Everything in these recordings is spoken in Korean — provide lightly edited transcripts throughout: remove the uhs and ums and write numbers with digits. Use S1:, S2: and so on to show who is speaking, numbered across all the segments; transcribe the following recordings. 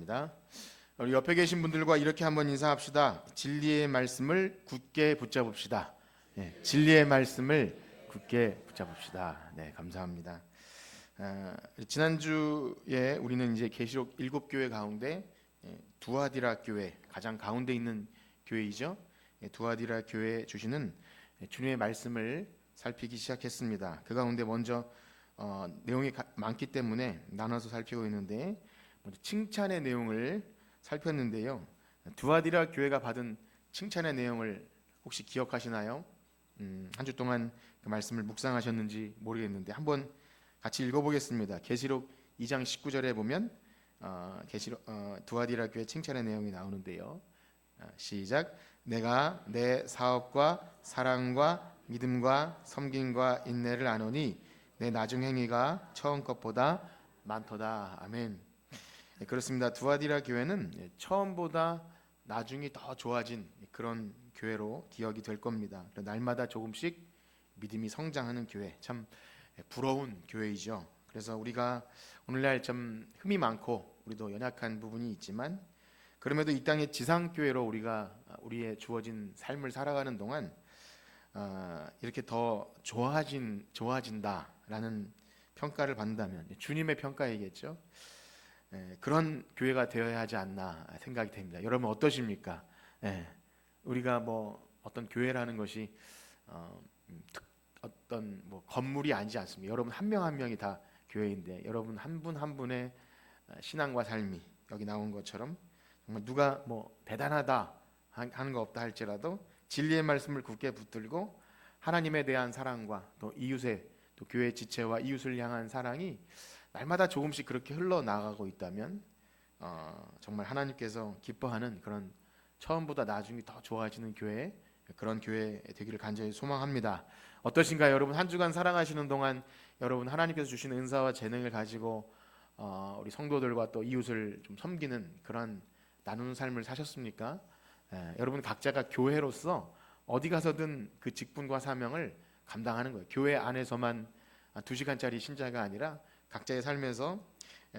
S1: 감사합니다. 우리 옆에 계신 분들과 이렇게 한번 인사합시다. 진리의 말씀을 굳게 붙잡읍시다. 진리의 말씀을 굳게 붙잡읍시다. 네, 감사합니다. 지난주에 우리는 이제 계시록 7교회 가운데 두아디라 교회, 가장 가운데 있는 교회이죠. 두아디라 교회에 주시는 주님의 말씀을 살피기 시작했습니다. 그 가운데 먼저 내용이 많기 때문에 나눠서 살피고 있는데 먼저 칭찬의 내용을 살폈는데요. 두아디라 교회가 받은 칭찬의 내용을 혹시 기억하시나요? 한 주 동안 그 말씀을 묵상하셨는지 모르겠는데 한번 같이 읽어보겠습니다. 계시록 2장 19절에 보면 두아디라 교회 칭찬의 내용이 나오는데요. 시작. 내가 내 사업과 사랑과 믿음과 섬김과 인내를 아노니 내 나중 행위가 처음 것보다 많도다. 아멘. 네, 그렇습니다. 두아디라 교회는 처음보다 나중이 더 좋아진 그런 교회로 기억이 될 겁니다. 날마다 조금씩 믿음이 성장하는 교회, 참 부러운 교회이죠. 그래서 우리가 오늘날 좀 흠이 많고 우리도 연약한 부분이 있지만 그럼에도 이 땅의 지상교회로 우리가 우리의 주어진 삶을 살아가는 동안 이렇게 더 좋아진다라는 평가를 받는다면 주님의 평가이겠죠. 그런 교회가 되어야 하지 않나 생각이 됩니다. 여러분 어떠십니까? 우리가 뭐 어떤 교회라는 것이 어떤 뭐 건물이 아니지 않습니다. 여러분 한 명 한 명이 다 교회인데 여러분 한 분 한 분의 신앙과 삶이 여기 나온 것처럼 정말 누가 뭐 대단하다 하는 거 없다 할지라도 진리의 말씀을 굳게 붙들고 하나님에 대한 사랑과 또 이웃의 또 교회 지체와 이웃을 향한 사랑이 날마다 조금씩 그렇게 흘러나가고 있다면 정말 하나님께서 기뻐하는 그런 처음보다 나중이 더 좋아지는 교회, 그런 교회 되기를 간절히 소망합니다. 어떠신가요? 여러분 한 주간 사랑하시는 동안 여러분 하나님께서 주신 은사와 재능을 가지고 우리 성도들과 또 이웃을 좀 섬기는 그런 나누는 삶을 사셨습니까? 여러분 각자가 교회로서 어디 가서든 그 직분과 사명을 감당하는 거예요. 교회 안에서만 2시간짜리 신자가 아니라 각자의 삶에서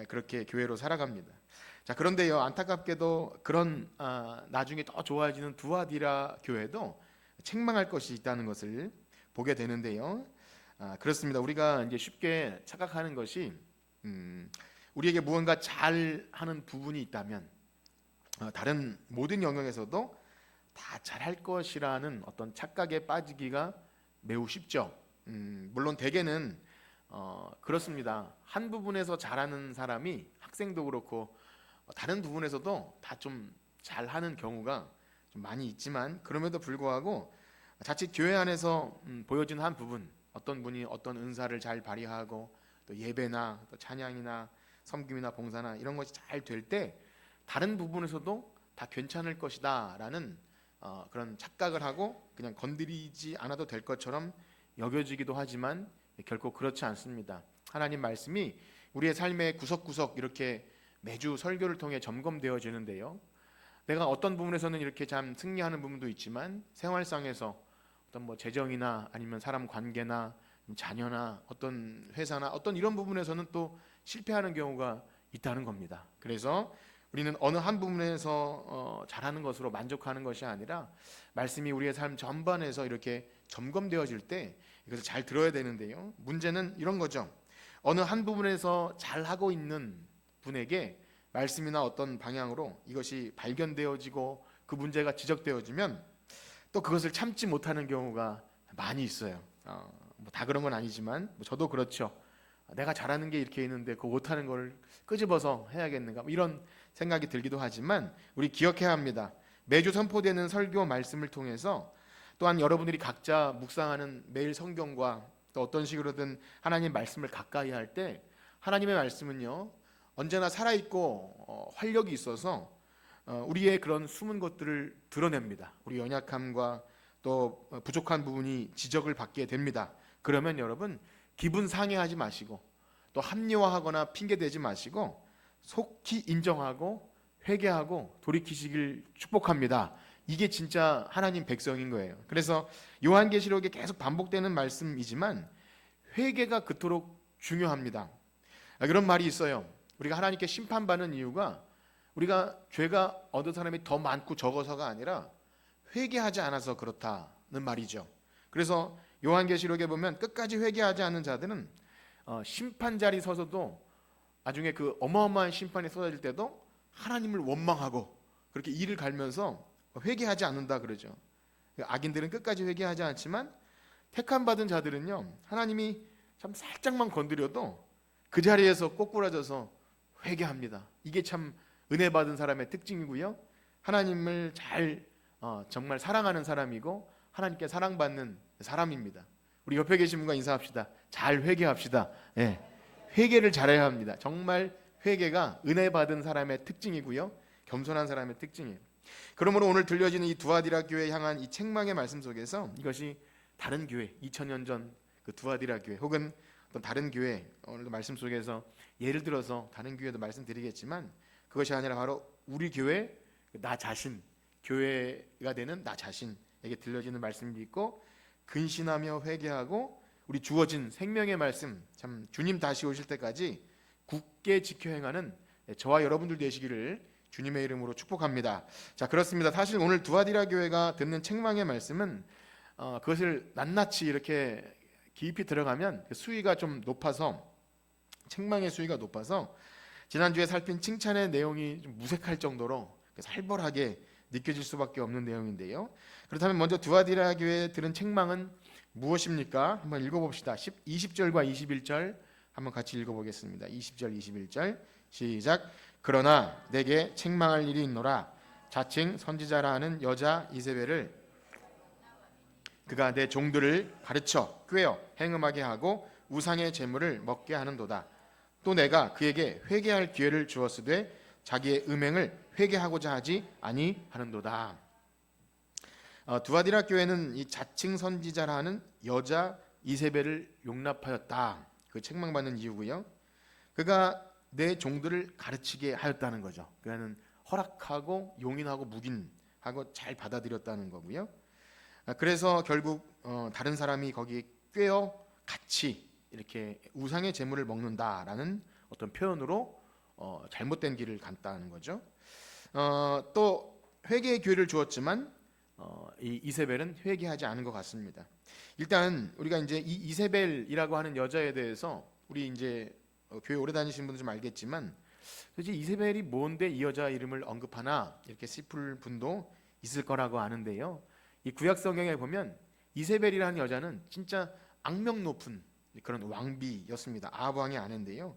S1: 그렇게 교회로 살아갑니다. 자, 그런데요, 안타깝게도 그런 나중에 더 좋아지는 두아디라 교회도 책망할 것이 있다는 것을 보게 되는데요. 그렇습니다. 우리가 이제 쉽게 착각하는 것이 우리에게 무언가 잘하는 부분이 있다면 다른 모든 영역에서도 다 잘할 것이라는 어떤 착각에 빠지기가 매우 쉽죠. 물론 대개는 그렇습니다. 한 부분에서 잘하는 사람이 학생도 그렇고 다른 부분에서도 다 좀 잘하는 경우가 좀 많이 있지만 그럼에도 불구하고 자칫 교회 안에서 보여진 한 부분 어떤 분이 어떤 은사를 잘 발휘하고 또 예배나 또 찬양이나 섬김이나 봉사나 이런 것이 잘 될 때 다른 부분에서도 다 괜찮을 것이다라는 그런 착각을 하고 그냥 건드리지 않아도 될 것처럼 여겨지기도 하지만 결코 그렇지 않습니다. 하나님 말씀이 우리의 삶의 구석구석 이렇게 매주 설교를 통해 점검되어지는데요. 내가 어떤 부분에서는 이렇게 참 승리하는 부분도 있지만 생활상에서 어떤 뭐 재정이나 아니면 사람 관계나 자녀나 어떤 회사나 어떤 이런 부분에서는 또 실패하는 경우가 있다는 겁니다. 그래서 우리는 어느 한 부분에서 잘하는 것으로 만족하는 것이 아니라 말씀이 우리의 삶 전반에서 이렇게 점검되어질 때 이것을 잘 들어야 되는데요. 문제는 이런 거죠. 어느 한 부분에서 잘하고 있는 분에게 말씀이나 어떤 방향으로 이것이 발견되어지고 그 문제가 지적되어지면 또 그것을 참지 못하는 경우가 많이 있어요. 다 그런 건 아니지만 저도 그렇죠. 내가 잘하는 게 이렇게 있는데 그 못하는 걸 끄집어서 해야겠는가 이런 생각이 들기도 하지만 우리 기억해야 합니다. 매주 선포되는 설교 말씀을 통해서 또한 여러분들이 각자 묵상하는 매일 성경과 또 어떤 식으로든 하나님 말씀을 가까이 할 때 하나님의 말씀은요 언제나 살아있고 활력이 있어서 우리의 그런 숨은 것들을 드러냅니다. 우리 연약함과 또 부족한 부분이 지적을 받게 됩니다. 그러면 여러분 기분 상해하지 마시고 또 합리화하거나 핑계대지 마시고 속히 인정하고 회개하고 돌이키시길 축복합니다. 이게 진짜 하나님 백성인 거예요. 그래서 요한계시록에 계속 반복되는 말씀이지만 회개가 그토록 중요합니다. 그런 말이 있어요. 우리가 하나님께 심판받는 이유가 우리가 죄가 어떤 사람이 더 많고 적어서가 아니라 회개하지 않아서 그렇다는 말이죠. 그래서 요한계시록에 보면 끝까지 회개하지 않는 자들은 심판 자리 서서도 나중에 그 어마어마한 심판이 쏟아질 때도 하나님을 원망하고 그렇게 이를 갈면서 회개하지 않는다 그러죠. 악인들은 끝까지 회개하지 않지만 택함 받은 자들은요, 하나님이 참 살짝만 건드려도 그 자리에서 꼬꾸라져서 회개합니다. 이게 참 은혜 받은 사람의 특징이고요. 하나님을 정말 사랑하는 사람이고 하나님께 사랑받는 사람입니다. 우리 옆에 계신 분과 인사합시다. 잘 회개합시다. 예. 회개를 잘해야 합니다. 정말 회개가 은혜 받은 사람의 특징이고요. 겸손한 사람의 특징이에요. 그러므로 오늘 들려지는 이 두아디라 교회에 향한 이 책망의 말씀 속에서 이것이 다른 교회, 2000년 전 그 두아디라 교회 혹은 어떤 다른 교회, 오늘도 말씀 속에서 예를 들어서 다른 교회도 말씀드리겠지만 그것이 아니라 바로 우리 교회, 나 자신, 교회가 되는 나 자신에게 들려지는 말씀이 있고, 근신하며 회개하고 우리 주어진 생명의 말씀, 참 주님 다시 오실 때까지 굳게 지켜 행하는 저와 여러분들 되시기를 주님의 이름으로 축복합니다. 자, 그렇습니다. 사실 오늘 두아디라 교회가 듣는 책망의 말씀은 그것을 낱낱이 이렇게 깊이 들어가면 그 수위가 좀 높아서, 책망의 수위가 높아서 지난주에 살핀 칭찬의 내용이 좀 무색할 정도로 살벌하게 느껴질 수밖에 없는 내용인데요. 그렇다면 먼저 두아디라 교회에 들은 책망은 무엇입니까? 한번 읽어봅시다. 20절과 21절 한번 같이 읽어보겠습니다. 20절 21절 시작. 그러나 내게 책망할 일이 있노라. 자칭 선지자라 하는 여자 이세벨을 그가 내 종들을 가르쳐 꾀어 행음하게 하고 우상의 제물을 먹게 하는도다. 또 내가 그에게 회개할 기회를 주었으되 자기의 음행을 회개하고자 하지 아니하는도다. 두아디라 교회는 이 자칭 선지자라 하는 여자 이세벨을 용납하였다. 그 책망받는 이유고요. 그가 내 종들을 가르치게 하였다는 거죠. 그는 허락하고 용인하고 묵인하고 잘 받아들였다는 거고요. 그래서 결국 다른 사람이 거기 꿰어 같이 이렇게 우상의 제물을 먹는다라는 어떤 표현으로 잘못된 길을 갔다는 거죠. 또 회개의 기회를 주었지만 이 이세벨은 회개하지 않은 것 같습니다. 일단 우리가 이제 이 이세벨이라고 하는 여자에 대해서 우리 이제 교회 오래 다니신 분들 좀 알겠지만, 도대체 이세벨이 뭔데 이 여자 이름을 언급하나 이렇게 싶을 분도 있을 거라고 아는데요. 이 구약 성경에 보면 이세벨이라는 여자는 진짜 악명 높은 그런 왕비였습니다. 아합 왕의 아내인데요.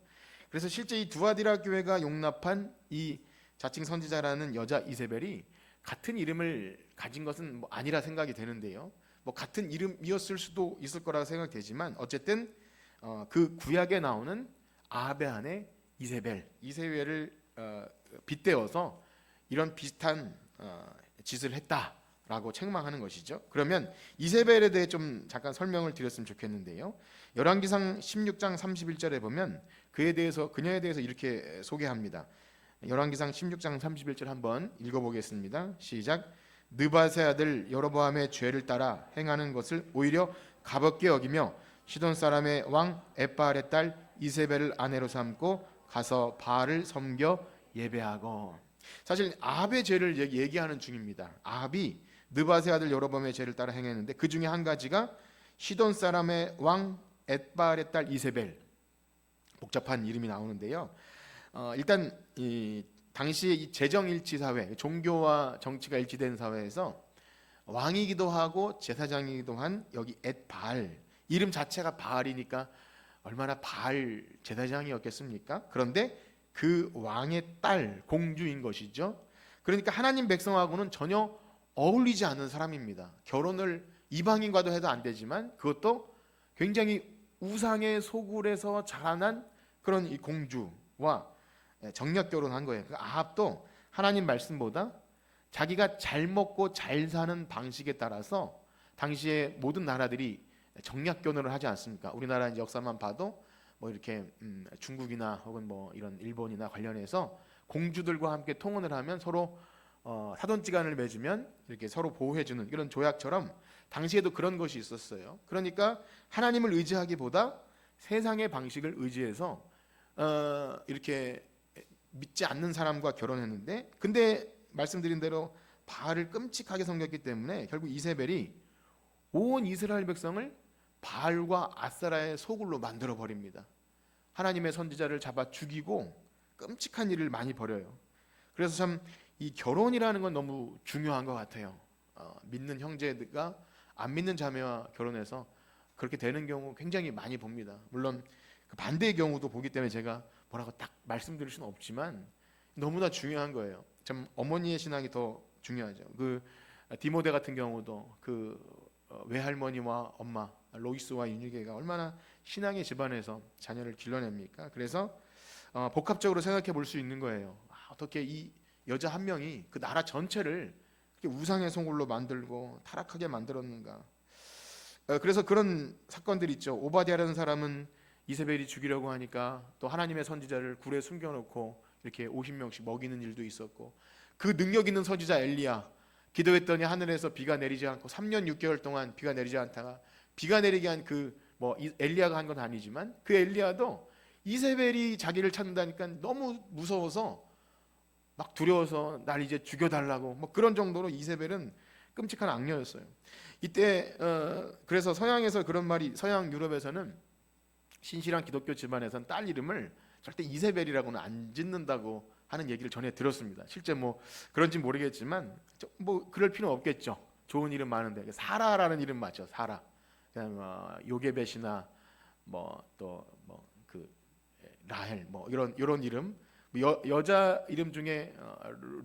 S1: 그래서 실제 이 두아디라 교회가 용납한 이 자칭 선지자라는 여자 이세벨이 같은 이름을 가진 것은 뭐 아니라 생각이 되는데요. 뭐 같은 이름이었을 수도 있을 거라고 생각되지만 어쨌든 그 구약에 나오는 아합의 아내 이세벨을 빗대어서 이런 비슷한 짓을 했다라고 책망하는 것이죠. 그러면 이세벨에 대해 좀 잠깐 설명을 드렸으면 좋겠는데요. 열왕기상 16장 31절에 보면 그녀에 대해서 이렇게 소개합니다. 열왕기상 16장 31절 한번 읽어보겠습니다. 시작. 느밧의 아들 여로보암의 죄를 따라 행하는 것을 오히려 가볍게 여기며 시돈 사람의 왕 엣바알의 딸 이세벨을 아내로 삼고 가서 바알을 섬겨 예배하고. 사실 아합의 죄를 얘기하는 중입니다. 아합이 느밧의 아들 여로보암의 죄를 따라 행했는데 그 중에 한 가지가 시돈 사람의 왕 엣바알의 딸 이세벨, 복잡한 이름이 나오는데요. 일단 이 당시의 이 재정일치 사회, 종교와 정치가 일치된 사회에서 왕이기도 하고 제사장이기도 한 여기 엣바알, 이름 자체가 바알이니까 얼마나 바알 제사장이었겠습니까? 그런데 그 왕의 딸, 공주인 것이죠. 그러니까 하나님 백성하고는 전혀 어울리지 않는 사람입니다. 결혼을 이방인과도 해도 안 되지만 그것도 굉장히 우상의 소굴에서 자라난 그런 이 공주와 정략 결혼한 거예요. 아합도 하나님 말씀보다 자기가 잘 먹고 잘 사는 방식에 따라서 당시에 모든 나라들이 정략 결혼을 하지 않습니까? 우리나라 이제 역사만 봐도 뭐 이렇게 중국이나 혹은 뭐 이런 일본이나 관련해서 공주들과 함께 통혼을 하면 서로 사돈지간을 맺으면 이렇게 서로 보호해주는 이런 조약처럼 당시에도 그런 것이 있었어요. 그러니까 하나님을 의지하기보다 세상의 방식을 의지해서 이렇게 믿지 않는 사람과 결혼했는데, 근데 말씀드린 대로 바알을 끔찍하게 섬겼기 때문에 결국 이세벨이 온 이스라엘 백성을 바알과 아세라의 소굴로 만들어 버립니다. 하나님의 선지자를 잡아 죽이고 끔찍한 일을 많이 벌여요. 그래서 참 이 결혼이라는 건 너무 중요한 것 같아요. 믿는 형제가 안 믿는 자매와 결혼해서 그렇게 되는 경우 굉장히 많이 봅니다. 물론 그 반대의 경우도 보기 때문에 제가 뭐라고 딱 말씀드릴 수는 없지만 너무나 중요한 거예요. 참 어머니의 신앙이 더 중요하죠. 그 디모데 같은 경우도 그 외할머니와 엄마 로이스와 유니게가 얼마나 신앙의 집안에서 자녀를 길러냅니까? 그래서 복합적으로 생각해 볼 수 있는 거예요. 어떻게 이 여자 한 명이 그 나라 전체를 우상의 소굴로 만들고 타락하게 만들었는가? 그래서 그런 사건들이 있죠. 오바댜라는 사람은 이세벨이 죽이려고 하니까 또 하나님의 선지자를 굴에 숨겨놓고 이렇게 50명씩 먹이는 일도 있었고, 그 능력 있는 선지자 엘리야, 기도했더니 하늘에서 비가 내리지 않고 3년 6개월 동안 비가 내리지 않다가 비가 내리게 한 그 엘리야가 한 건 아니지만 그 엘리야도 이세벨이 자기를 찾는다니까 너무 무서워서 막 두려워서 날 이제 죽여달라고 그런 정도로 이세벨은 끔찍한 악녀였어요. 이때 그래서 서양에서 그런 말이, 서양 유럽에서는 신실한 기독교 집안에서는 딸 이름을 절대 이세벨이라고는 안 짓는다고 하는 얘기를 전해 들었습니다. 실제 그런지 모르겠지만 그럴 필요는 없겠죠. 좋은 이름 많은데 사라라는 이름 맞죠. 사라. 그냥 요게벳이나 그 라헬 이런 이름, 여자 이름 중에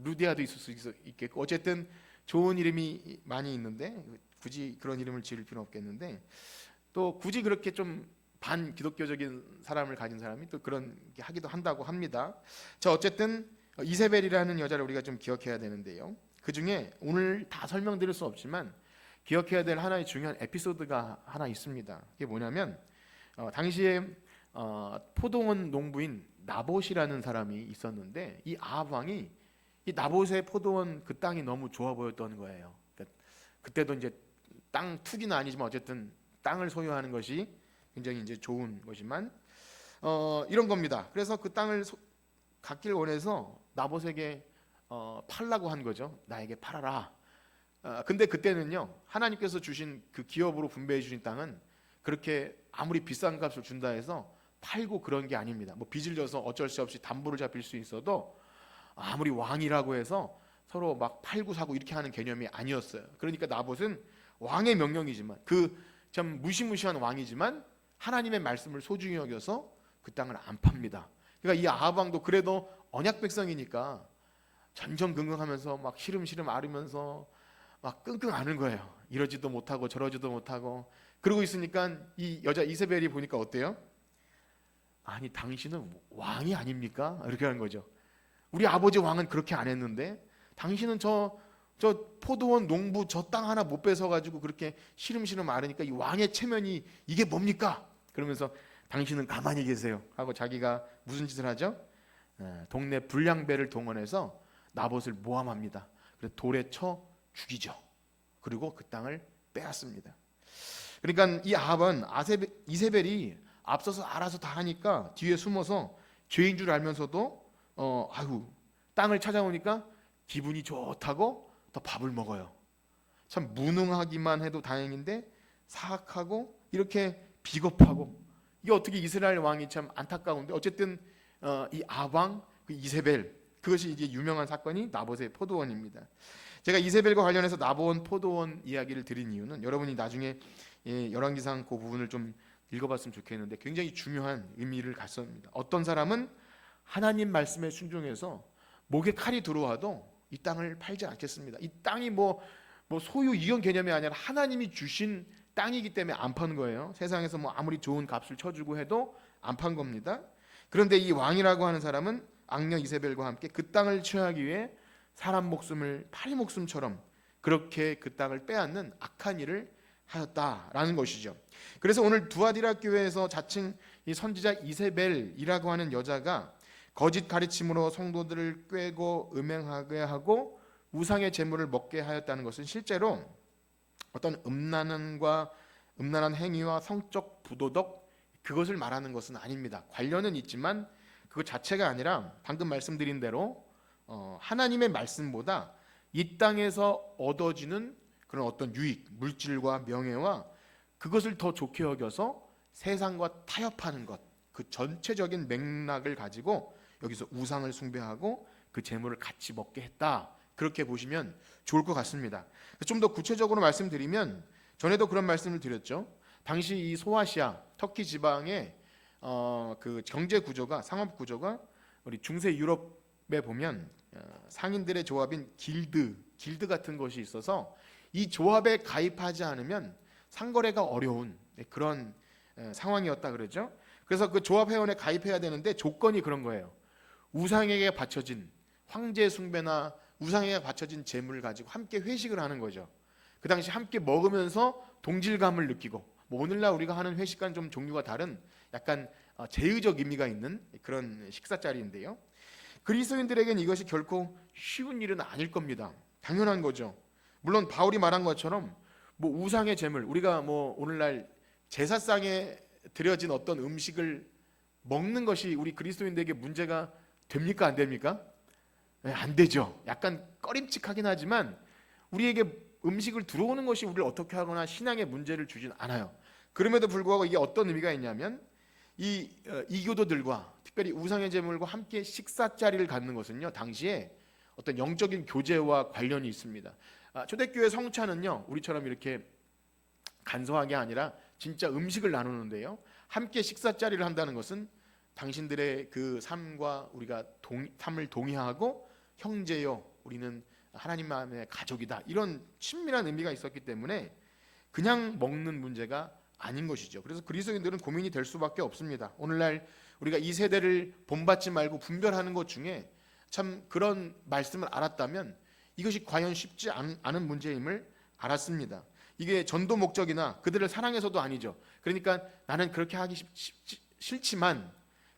S1: 루디아도 있을 수 있겠고, 어쨌든 좋은 이름이 많이 있는데 굳이 그런 이름을 지을 필요는 없겠는데, 또 굳이 그렇게 좀 반기독교적인 사람을 가진 사람이 또 그런 게 하기도 한다고 합니다. 자, 어쨌든 이세벨이라는 여자를 우리가 좀 기억해야 되는데요. 그 중에 오늘 다 설명드릴 수 없지만 기억해야 될 하나의 중요한 에피소드가 하나 있습니다. 그게 뭐냐면 당시에 포도원 농부인 나봇이라는 사람이 있었는데, 이 아합 왕이 이 나봇의 포도원 그 땅이 너무 좋아 보였던 거예요. 그러니까 그때도 이제 땅 투기는 아니지만 어쨌든 땅을 소유하는 것이 굉장히 이제 좋은 것이지만 이런 겁니다. 그래서 그 땅을 갖길 원해서 나봇에게 팔라고 한 거죠. 나에게 팔아라. 근데 그때는요, 하나님께서 주신 그 기업으로 분배해 주신 땅은 그렇게 아무리 비싼 값을 준다 해서 팔고 그런 게 아닙니다. 빚을 져서 어쩔 수 없이 담보를 잡힐 수 있어도 아무리 왕이라고 해서 서로 막 팔고 사고 이렇게 하는 개념이 아니었어요. 그러니까 나봇은 왕의 명령이지만, 그 참 무시무시한 왕이지만 하나님의 말씀을 소중히 여겨서 그 땅을 안 팝니다. 그러니까 이 아합 왕도 그래도 언약 백성이니까 전전긍긍하면서 막 시름시름 앓으면서 막 끙끙 앓는 거예요. 이러지도 못하고 저러지도 못하고 그러고 있으니까 이 여자 이세벨이 보니까 어때요? 아니, 당신은 왕이 아닙니까? 이렇게 하는 거죠. 우리 아버지 왕은 그렇게 안 했는데 당신은 저 포도원 농부 저 땅 하나 못 뺏어가지고 그렇게 시름시름 앓으니까 이 왕의 체면이 이게 뭡니까? 그러면서 당신은 가만히 계세요 하고 자기가 무슨 짓을 하죠? 동네 불량배를 동원해서 나봇을 모함합니다. 그래서 돌에 쳐 죽이죠. 그리고 그 땅을 빼앗습니다. 그러니까 이 아합은 이세벨이 앞서서 알아서 다 하니까 뒤에 숨어서 죄인 줄 알면서도 땅을 찾아오니까 기분이 좋다고 더 밥을 먹어요. 참 무능하기만 해도 다행인데 사악하고 이렇게 비겁하고, 이게 어떻게 이스라엘 왕이 참 안타까운데, 어쨌든 이 아방 그 이세벨, 그것이 이제 유명한 사건이 나봇의 포도원입니다. 제가 이세벨과 관련해서 나봇 포도원 이야기를 드린 이유는 여러분이 나중에 열왕기상 그 부분을 좀 읽어봤으면 좋겠는데 굉장히 중요한 의미를 갖습니다. 어떤 사람은 하나님 말씀에 순종해서 목에 칼이 들어와도 이 땅을 팔지 않겠습니다. 이 땅이 소유 이런 개념이 아니라 하나님이 주신 땅이기 때문에 안 파는 거예요. 세상에서 아무리 좋은 값을 쳐주고 해도 안 판 겁니다. 그런데 이 왕이라고 하는 사람은 악녀 이세벨과 함께 그 땅을 취하기 위해 사람 목숨을 파리 목숨처럼 그렇게 그 땅을 빼앗는 악한 일을 하였다라는 것이죠. 그래서 오늘 두아디라 교회에서 자칭 이 선지자 이세벨이라고 하는 여자가 거짓 가르침으로 성도들을 꾀고 음행하게 하고 우상의 제물을 먹게 하였다는 것은 실제로 어떤 음란한 행위와 성적 부도덕, 그것을 말하는 것은 아닙니다. 관련은 있지만 그거 자체가 아니라 방금 말씀드린 대로 하나님의 말씀보다 이 땅에서 얻어지는 그런 어떤 유익, 물질과 명예와 그것을 더 좋게 여겨서 세상과 타협하는 것, 그 전체적인 맥락을 가지고 여기서 우상을 숭배하고 그 재물을 같이 먹게 했다. 그렇게 보시면 좋을 것 같습니다. 좀 더 구체적으로 말씀드리면 전에도 그런 말씀을 드렸죠. 당시 이 소아시아, 터키 지방의 그 경제 구조가, 상업 구조가 우리 중세 유럽에 보면 상인들의 조합인 길드 같은 것이 있어서 이 조합에 가입하지 않으면 상거래가 어려운 그런 상황이었다 그러죠. 그래서 그 조합 회원에 가입해야 되는데 조건이 그런 거예요. 우상에게 바쳐진 황제 숭배나 우상에게 바쳐진 재물을 가지고 함께 회식을 하는 거죠. 그 당시 함께 먹으면서 동질감을 느끼고, 뭐 오늘날 우리가 하는 회식과는 좀 종류가 다른 약간 제의적 의미가 있는 그런 식사 자리인데요. 그리스도인들에겐 이것이 결코 쉬운 일은 아닐 겁니다. 당연한 거죠. 물론 바울이 말한 것처럼 뭐 우상의 재물, 우리가 뭐 오늘날 제사상에 드려진 어떤 음식을 먹는 것이 우리 그리스도인들에게 문제가 됩니까? 안 됩니까? 네, 안 되죠. 약간 꺼림칙하긴 하지만 우리에게 음식을 들어오는 것이 우리를 어떻게 하거나 신앙에 문제를 주진 않아요. 그럼에도 불구하고 이게 어떤 의미가 있냐면 이 이교도들과 특별히 우상의 제물과 함께 식사 자리를 갖는 것은요, 당시에 어떤 영적인 교제와 관련이 있습니다. 초대교회 성찬은요, 우리처럼 이렇게 간소하게 아니라 진짜 음식을 나누는데요, 함께 식사 자리를 한다는 것은 당신들의 그 삶과 우리가 삶을 동의하고 형제요, 우리는 하나님만의 가족이다, 이런 친밀한 의미가 있었기 때문에 그냥 먹는 문제가 아닌 것이죠. 그래서 그리스도인들은 고민이 될 수밖에 없습니다. 오늘날 우리가 이 세대를 본받지 말고 분별하는 것 중에 참 그런 말씀을 알았다면 이것이 과연 쉽지 않은 문제임을 알았습니다. 이게 전도 목적이나 그들을 사랑해서도 아니죠. 그러니까 나는 그렇게 하기 싫지만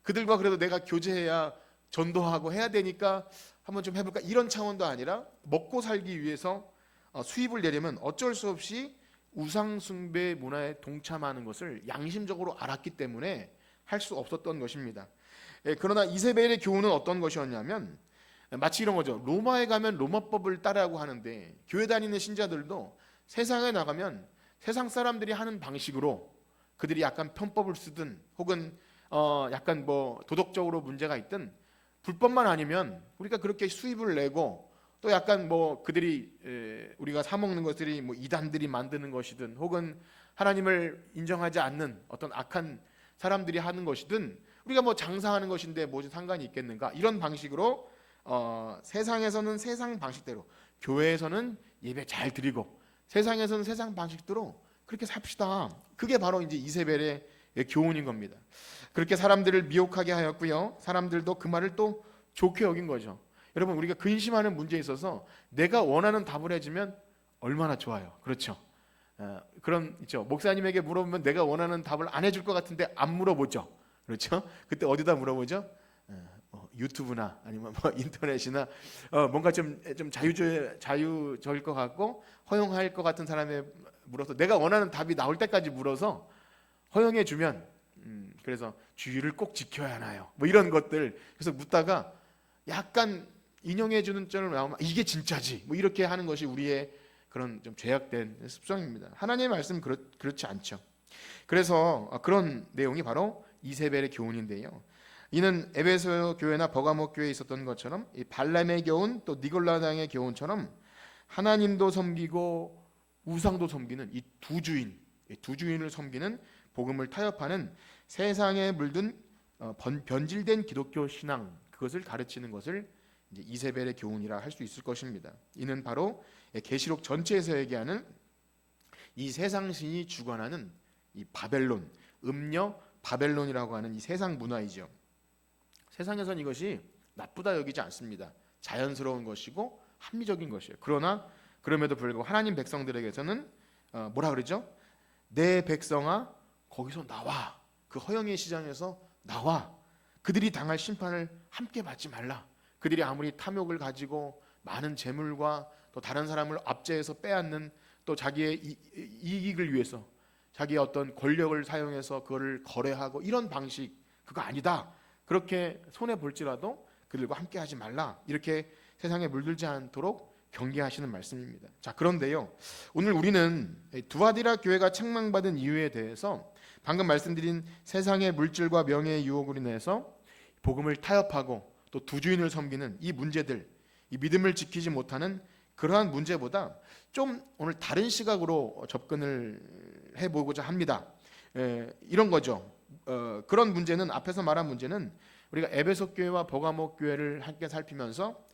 S1: 그들과 그래도 내가 교제해야 전도하고 해야 되니까 한번 좀 해볼까, 이런 차원도 아니라 먹고 살기 위해서 수입을 내려면 어쩔 수 없이 우상 숭배 문화에 동참하는 것을 양심적으로 알았기 때문에 할 수 없었던 것입니다. 그러나 이세벨의 교훈은 어떤 것이었냐면 마치 이런 거죠. 로마에 가면 로마법을 따르라고 하는데 교회 다니는 신자들도 세상에 나가면 세상 사람들이 하는 방식으로 그들이 약간 편법을 쓰든 혹은 약간 뭐 도덕적으로 문제가 있든 불법만 아니면 우리가 그렇게 수입을 내고 또 약간 뭐 그들이 우리가 사 먹는 것들이 뭐 이단들이 만드는 것이든 혹은 하나님을 인정하지 않는 어떤 악한 사람들이 하는 것이든 우리가 뭐 장사하는 것인데 무슨 상관이 있겠는가, 이런 방식으로 세상에서는 세상 방식대로, 교회에서는 예배 잘 드리고 세상에서는 세상 방식대로 그렇게 삽시다. 그게 바로 이제 이세벨의 교훈인 겁니다. 그렇게 사람들을 미혹하게 하였고요, 사람들도 그 말을 또 좋게 여긴 거죠. 여러분, 우리가 근심하는 문제에 있어서 내가 원하는 답을 해주면 얼마나 좋아요. 그렇죠? 그런 있죠. 목사님에게 물어보면 내가 원하는 답을 안 해줄 것 같은데 안 물어보죠. 그렇죠? 그때 어디다 물어보죠? 유튜브나 아니면 뭐 인터넷이나 뭔가 좀 자유적일 것 같고 허용할 것 같은 사람에 물어서 내가 원하는 답이 나올 때까지 물어서 허용해 주면 그래서 주의를 꼭 지켜야 하나요? 뭐 이런 것들. 그래서 묻다가 약간 인용해 주는 점을 나오면 이게 진짜지, 뭐 이렇게 하는 것이 우리의 그런 좀 죄악된 습성입니다. 하나님의 말씀은 그렇지 않죠. 그래서 그런 내용이 바로 이세벨의 교훈인데요, 이는 에베소 교회나 버가모 교회에 있었던 것처럼 이 발람의 교훈 또 니골라당의 교훈처럼 하나님도 섬기고 우상도 섬기는 이 두 주인을 섬기는 복음을 타협하는 세상에 물든 변질된 기독교 신앙, 그것을 가르치는 것을 이제 이세벨의 교훈이라 할 수 있을 것입니다. 이는 바로 계시록 전체에서 얘기하는 이 세상 신이 주관하는 이 바벨론, 음녀 바벨론이라고 하는 이 세상 문화이죠. 세상에선 이것이 나쁘다 여기지 않습니다. 자연스러운 것이고 합리적인 것이에요. 그러나 그럼에도 불구하고 하나님 백성들에게서는 뭐라 그러죠? 내 백성아 거기서 나와, 그 허영의 시장에서 나와. 그들이 당할 심판을 함께 받지 말라. 그들이 아무리 탐욕을 가지고 많은 재물과 또 다른 사람을 압제해서 빼앗는 또 자기의 이익을 위해서 자기의 어떤 권력을 사용해서 그거를 거래하고 이런 방식, 그거 아니다. 그렇게 손해 볼지라도 그들과 함께 하지 말라. 이렇게 세상에 물들지 않도록 경계하시는 말씀입니다. 자, 그런데요, 오늘 우리는 두아디라 교회가 책망받은 이유에 대해서 방금 말씀드린 세상의 물질과 명예의 유혹으로 인해서 복음을 타협하고 또 두 주인을 섬기는 이 문제들, 이 믿음을 지키지 못하는 그러한 문제보다 좀 오늘 다른 시각으로 접근을 해보고자 합니다. 이런 거죠. 그런 문제는, 앞에서 말한 문제는 우리가 에베소 교회와 버가모 교회를 함께 살피면서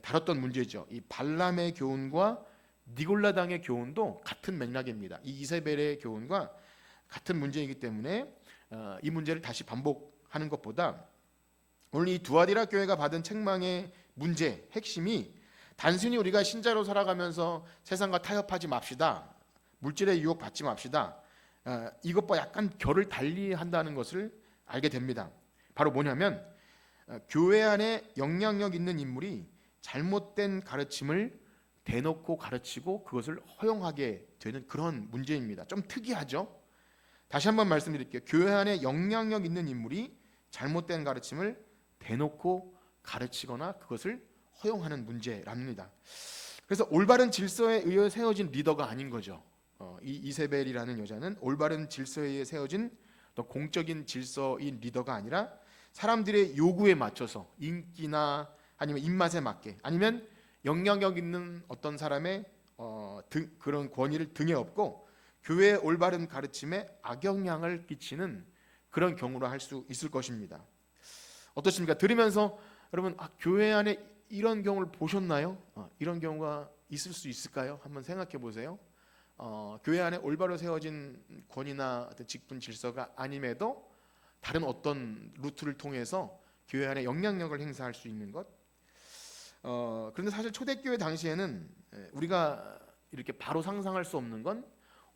S1: 다뤘던 문제죠. 이 발람의 교훈과 니골라당의 교훈도 같은 맥락입니다. 이 이세벨의 교훈과 같은 문제이기 때문에 이 문제를 다시 반복하는 것보다 오늘 이 두아디라 교회가 받은 책망의 문제, 핵심이 단순히 우리가 신자로 살아가면서 세상과 타협하지 맙시다, 물질의 유혹 받지 맙시다, 이것과 약간 결을 달리 한다는 것을 알게 됩니다. 바로 뭐냐면 교회 안에 영향력 있는 인물이 잘못된 가르침을 대놓고 가르치고 그것을 허용하게 되는 그런 문제입니다. 좀 특이하죠? 다시 한번 말씀드릴게요. 교회 안에 영향력 있는 인물이 잘못된 가르침을 대놓고 가르치거나 그것을 허용하는 문제랍니다. 그래서 올바른 질서에 의해 세워진 리더가 아닌 거죠. 이 이세벨이라는 여자는 올바른 질서에 의해 세워진 또 공적인 질서인 리더가 아니라 사람들의 요구에 맞춰서 인기나 아니면 입맛에 맞게 아니면 영향력 있는 어떤 사람의 그런 권위를 등에 업고 교회의 올바른 가르침에 악영향을 끼치는 그런 경우로 할 수 있을 것입니다. 어떻습니까? 들으면서 여러분, 교회 안에 이런 경우를 보셨나요? 이런 경우가 있을 수 있을까요? 한번 생각해 보세요. 교회 안에 올바로 세워진 권위나 직분 질서가 아님에도 다른 어떤 루트를 통해서 교회 안에 영향력을 행사할 수 있는 것. 그런데 사실 초대교회 당시에는 우리가 이렇게 바로 상상할 수 없는 건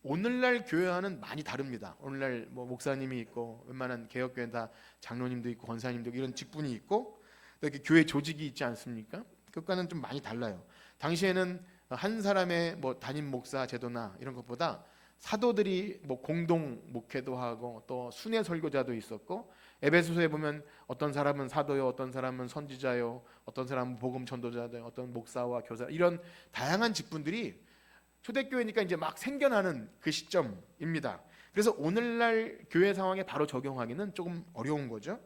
S1: 오늘날 교회와는 많이 다릅니다. 오늘날 뭐 목사님이 있고 웬만한 개혁교회 다 장로님도 있고 권사님도 있고 이런 직분이 있고 또 이렇게 교회 조직이 있지 않습니까? 그것과는 좀 많이 달라요. 당시에는 한 사람의 뭐 담임 목사 제도나 이런 것보다 사도들이 뭐 공동 목회도 하고 또 순회 설교자도 있었고, 에베소서에 보면 어떤 사람은 사도요, 어떤 사람은 선지자요, 어떤 사람은 복음 전도자요, 어떤 목사와 교사, 이런 다양한 직분들이 초대교회니까 이제 막 생겨나는 그 시점입니다. 그래서 오늘날 교회 상황에 바로 적용하기는 조금 어려운 거죠.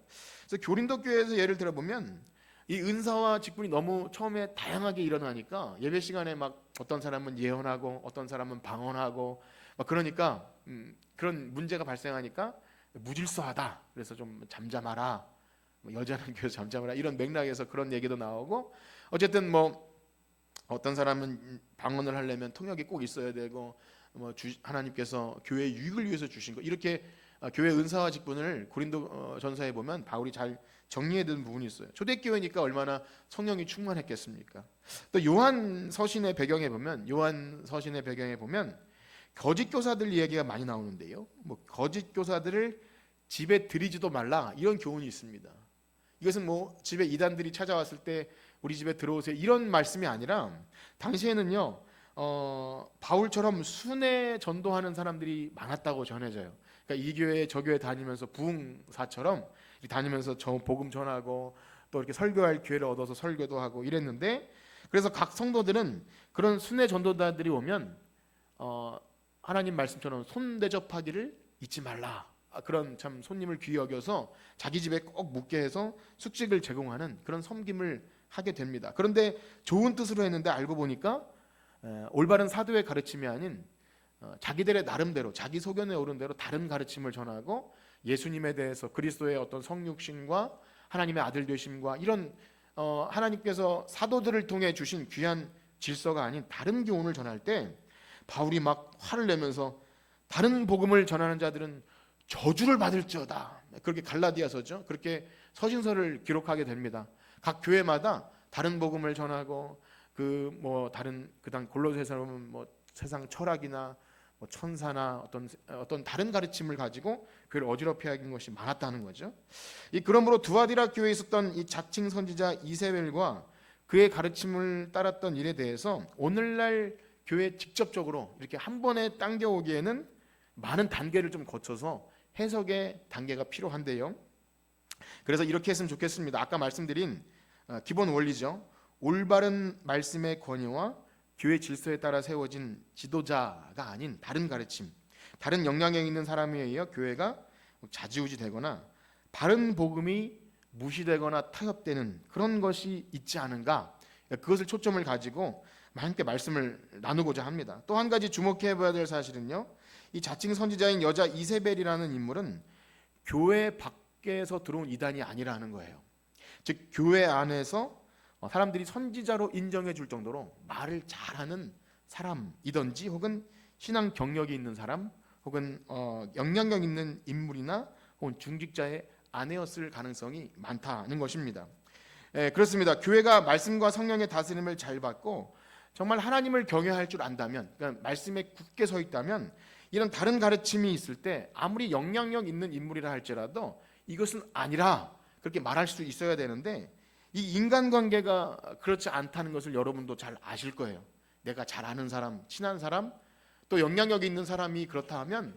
S1: 그래서 교린도 교회에서 예를 들어보면 이 은사와 직분이 너무 처음에 다양하게 일어나니까 예배 시간에 막 어떤 사람은 예언하고 어떤 사람은 방언하고 막 그러니까 그런 문제가 발생하니까 무질서하다. 그래서 좀 잠잠하라. 뭐 여자는 교회에서 잠잠하라. 이런 맥락에서 그런 얘기도 나오고, 어쨌든 뭐 어떤 사람은 방언을 하려면 통역이 꼭 있어야 되고, 뭐 하나님께서 교회의 유익을 위해서 주신 거, 이렇게 교회 은사와 직분을 고린도 전서에 보면 바울이 잘 정리해둔 부분이 있어요. 초대교회니까 얼마나 성령이 충만했겠습니까? 또 요한 서신의 배경에 보면 거짓 교사들 이야기가 많이 나오는데요. 뭐 거짓 교사들을 집에 들이지도 말라, 이런 교훈이 있습니다. 이것은 뭐 집에 이단들이 찾아왔을 때 우리 집에 들어오세요, 이런 말씀이 아니라 당시에는요, 바울처럼 순회 전도하는 사람들이 많았다고 전해져요. 그러니까 이 교회 저 교회 다니면서 부흥사처럼 다니면서 저 복음 전하고 또 이렇게 설교할 기회를 얻어서 설교도 하고 이랬는데, 그래서 각 성도들은 그런 순회 전도자들이 오면 하나님 말씀처럼 손 대접하기를 잊지 말라. 그런 참 손님을 귀히 여겨서 자기 집에 꼭 묵게 해서 숙식을 제공하는 그런 섬김을 하게 됩니다. 그런데 좋은 뜻으로 했는데 알고 보니까 올바른 사도의 가르침이 아닌 자기들의 나름대로 자기 소견에 오른 대로 다른 가르침을 전하고 예수님에 대해서 그리스도의 어떤 성육신과 하나님의 아들 되심과 이런 하나님께서 사도들을 통해 주신 귀한 질서가 아닌 다른 교훈을 전할 때 바울이 막 화를 내면서 다른 복음을 전하는 자들은 저주를 받을지어다, 그렇게 갈라디아서죠, 그렇게 서신서를 기록하게 됩니다. 각 교회마다 다른 복음을 전하고 다른 그다음 골로새서는 뭐 세상 철학이나 뭐 천사나 어떤 다른 가르침을 가지고 교회를 어지럽게 하는 것이 많았다는 거죠. 그러므로 두아디라 교회에 있었던 이 자칭 선지자 이세벨과 그의 가르침을 따랐던 일에 대해서 오늘날 교회에 직접적으로 이렇게 한 번에 당겨오기에는 많은 단계를 좀 거쳐서 해석의 단계가 필요한데요. 그래서 이렇게 했으면 좋겠습니다. 아까 말씀드린 기본 원리죠. 올바른 말씀의 권위와 교회 질서에 따라 세워진 지도자가 아닌 다른 가르침, 다른 영향력 있는 사람에 의해 교회가 좌지우지되거나 바른 복음이 무시되거나 타협되는 그런 것이 있지 않은가, 그것을 초점을 가지고 함께 말씀을 나누고자 합니다. 또 한 가지 주목해 봐야 될 사실은요, 이 자칭 선지자인 여자 이세벨이라는 인물은 교회 밖에서 들어온 이단이 아니라는 거예요. 즉 교회 안에서 사람들이 선지자로 인정해 줄 정도로 말을 잘하는 사람이든지, 혹은 신앙 경력이 있는 사람, 혹은 영향력 있는 인물이나 혹은 중직자의 아내였을 가능성이 많다는 것입니다. 그렇습니다. 교회가 말씀과 성령의 다스림을 잘 받고 정말 하나님을 경외할 줄 안다면, 그러니까 말씀에 굳게 서 있다면, 이런 다른 가르침이 있을 때 아무리 영향력 있는 인물이라 할지라도 이것은 아니라 그렇게 말할 수 있어야 되는데, 이 인간관계가 그렇지 않다는 것을 여러분도 잘 아실 거예요. 내가 잘 아는 사람, 친한 사람, 또 영향력이 있는 사람이 그렇다 하면,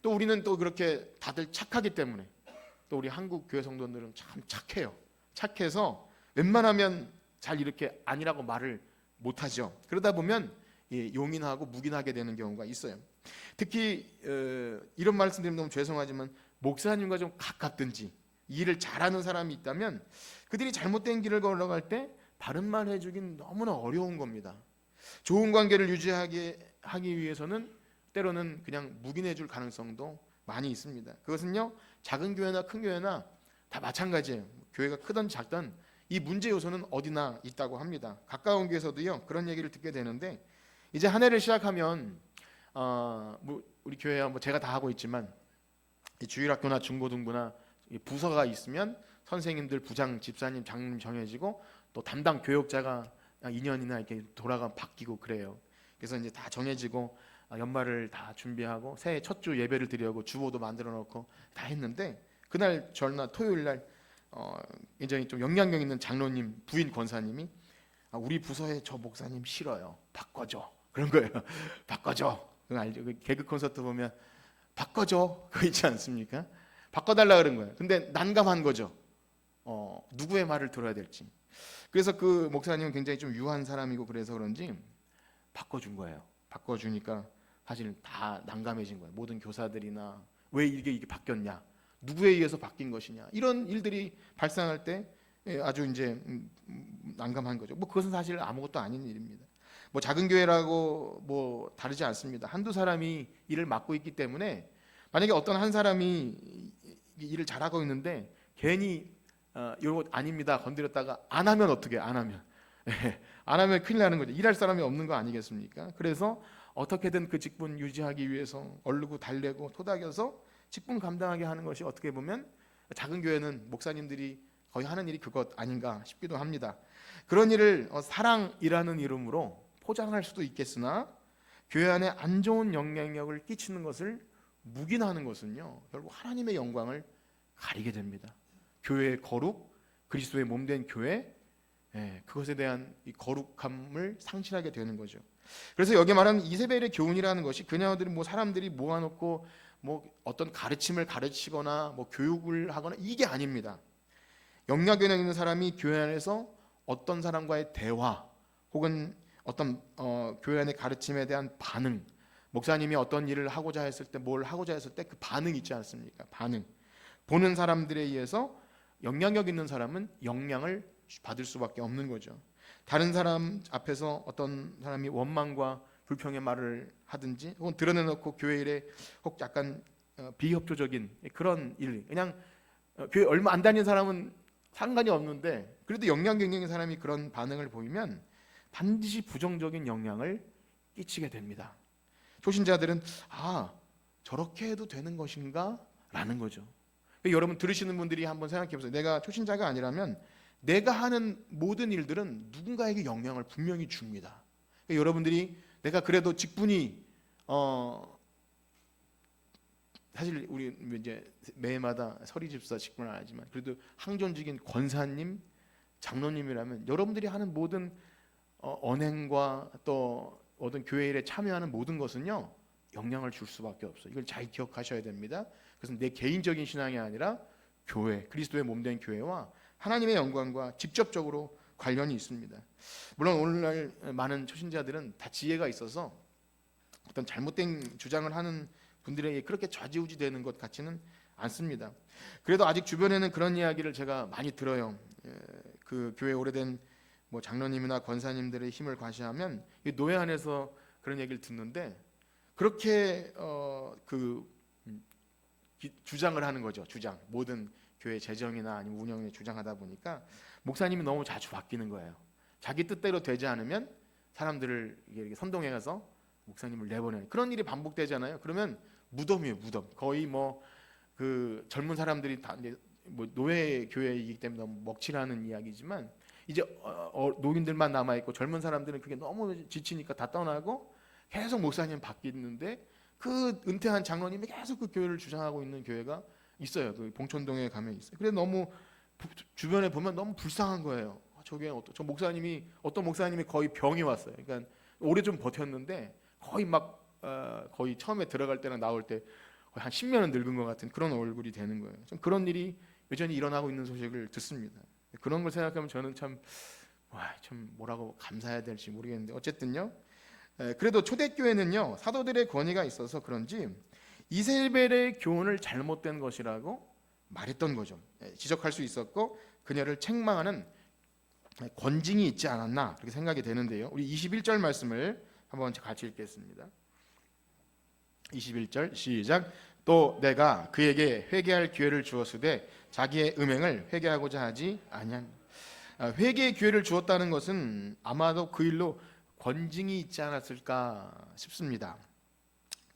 S1: 또 우리는 또 그렇게 다들 착하기 때문에, 또 우리 한국 교회 성도들은 참 착해요. 착해서 웬만하면 잘 이렇게 아니라고 말을 못하죠. 그러다 보면 용인하고 묵인하게 되는 경우가 있어요. 특히 이런 말씀드리면 너무 죄송하지만, 목사님과 좀 가깝든지 일을 잘하는 사람이 있다면 그들이 잘못된 길을 걸어갈 때 바른 말 해주긴 너무나 어려운 겁니다. 좋은 관계를 하기 위해서는 때로는 그냥 묵인해 줄 가능성도 많이 있습니다. 그것은요, 작은 교회나 큰 교회나 다 마찬가지예요. 교회가 크든 작든 이 문제 요소는 어디나 있다고 합니다. 가까운 교회에서도요 그런 얘기를 듣게 되는데, 이제 한 해를 시작하면 우리 교회야 제가 다 하고 있지만, 주일학교나 중고등부나 부서가 있으면 선생님들, 부장, 집사님, 장로님 정해지고, 또 담당 교역자가 2년이나 이렇게 돌아가 바뀌고 그래요. 그래서 이제 다 정해지고 연말을 다 준비하고 새해 첫 주 예배를 드리려고 주보도 만들어 놓고 다 했는데, 그날 전날 토요일 날 굉장히 좀 영향력 있는 장로님 부인 권사님이 우리 부서에 저 목사님 싫어요. 바꿔줘. 그런 거예요. 바꿔줘. 그거 알죠? 개그 콘서트 보면 바꿔줘. 그거 있지 않습니까? 바꿔달라 그런 거예요. 근데 난감한 거죠. 누구의 말을 들어야 될지. 그래서 그 목사님은 굉장히 좀 유한 사람이고 그래서 그런지 바꿔준 거예요. 바꿔주니까 사실 다 난감해진 거예요. 모든 교사들이나 왜 이게 바뀌었냐, 누구에 의해서 바뀐 것이냐, 이런 일들이 발생할 때 아주 이제 난감한 거죠. 그것은 사실 아무것도 아닌 일입니다. 작은 교회라고 다르지 않습니다. 한두 사람이 일을 맡고 있기 때문에, 만약에 어떤 한 사람이 일을 잘하고 있는데 괜히 이거 아닙니다 건드렸다가 안 하면 어떻게, 안 하면 큰일 나는 거죠. 일할 사람이 없는 거 아니겠습니까? 그래서 어떻게든 그 직분 유지하기 위해서 얼르고 달래고 토닥여서 직분 감당하게 하는 것이 어떻게 보면 작은 교회는 목사님들이 거의 하는 일이 그것 아닌가 싶기도 합니다. 그런 일을 사랑이라는 이름으로 포장할 수도 있겠으나, 교회 안에 안 좋은 영향력을 끼치는 것을 묵인하는 것은요 결국 하나님의 영광을 가리게 됩니다. 교회의 거룩, 그리스도의 몸된 교회, 그것에 대한 이 거룩함을 상실하게 되는 거죠. 그래서 여기 말하는 이세벨의 교훈이라는 것이 그녀들이 사람들이 모아놓고 어떤 가르침을 가르치거나 교육을 하거나 이게 아닙니다. 영향력 있는 사람이 교회 안에서 어떤 사람과의 대화, 혹은 어떤 교회 안의 가르침에 대한 반응, 목사님이 어떤 일을 하고자 했을 때, 뭘 하고자 했을 때 그 반응 있지 않습니까? 반응. 보는 사람들에 의해서 영향력 있는 사람은 영향을 받을 수밖에 없는 거죠. 다른 사람 앞에서 어떤 사람이 원망과 불평의 말을 하든지, 혹은 드러내놓고 교회 일에 혹 약간 비협조적인 그런 일, 그냥 교회 얼마 안 다닌 사람은 상관이 없는데 그래도 영향력 있는 사람이 그런 반응을 보이면 반드시 부정적인 영향을 끼치게 됩니다. 초신자들은 저렇게 해도 되는 것인가? 라는 거죠. 여러분 들으시는 분들이 한번 생각해 보세요. 내가 초신자가 아니라면 내가 하는 모든 일들은 누군가에게 영향을 분명히 줍니다. 여러분들이 내가 그래도 직분이 사실 우리 이제 매해마다 서리집사 직분은 아니지만 그래도 항존직인 권사님, 장로님이라면 여러분들이 하는 모든 언행과 또 모든 교회 일에 참여하는 모든 것은요 영향을 줄 수밖에 없어요. 이걸 잘 기억하셔야 됩니다. 그래서 내 개인적인 신앙이 아니라 교회, 그리스도의 몸된 교회와 하나님의 영광과 직접적으로 관련이 있습니다. 물론 오늘날 많은 초신자들은 다 지혜가 있어서 어떤 잘못된 주장을 하는 분들에게 그렇게 좌지우지 되는 것 같지는 않습니다. 그래도 아직 주변에는 그런 이야기를 제가 많이 들어요. 그 교회 오래된 뭐 장로님이나 권사님들의 힘을 과시하면 노예 안에서 그런 얘기를 듣는데 그렇게 주장을 하는 거죠. 주장. 모든 교회 재정이나 아니면 운영에 주장하다 보니까 목사님이 너무 자주 바뀌는 거예요. 자기 뜻대로 되지 않으면 사람들을 이렇게 선동해 가서 목사님을 내보내는 그런 일이 반복되잖아요. 그러면 무덤이에요, 무덤. 거의 뭐 그 젊은 사람들이 다 이제 뭐 노예 교회이기 때문에 너무 먹칠하는 이야기지만 이제 노인들만 남아 있고 젊은 사람들은 그게 너무 지치니까 다 떠나고 계속 목사님 바뀌는데 그 은퇴한 장로님이 계속 그 교회를 주장하고 있는 교회가 있어요. 그 봉천동에 가면 있어요. 그래서 너무 주변에 보면 너무 불쌍한 거예요. 저게 저 목사님이 어떤 목사님이 거의 병이 왔어요. 그러니까 오래 좀 버텼는데 거의 막 거의 처음에 들어갈 때랑 나올 때 거의 한 10년은 늙은 것 같은 그런 얼굴이 되는 거예요. 좀 그런 일이 여전히 일어나고 있는 소식을 듣습니다. 그런 걸 생각하면 저는 참 뭐라고 감사해야 될지 모르겠는데 어쨌든요. 그래도 초대교회는요 사도들의 권위가 있어서 그런지 이세벨의 교훈을 잘못된 것이라고 말했던 거죠. 지적할 수 있었고 그녀를 책망하는 권징이 있지 않았나 그렇게 생각이 되는데요. 우리 21절 말씀을 한번 같이 읽겠습니다. 21절 시작. 또 내가 그에게 회개할 기회를 주었으되 자기의 음행을 회개하고자 하지 아니한. 회개의 기회를 주었다는 것은 아마도 그 일로 권징이 있지 않았을까 싶습니다.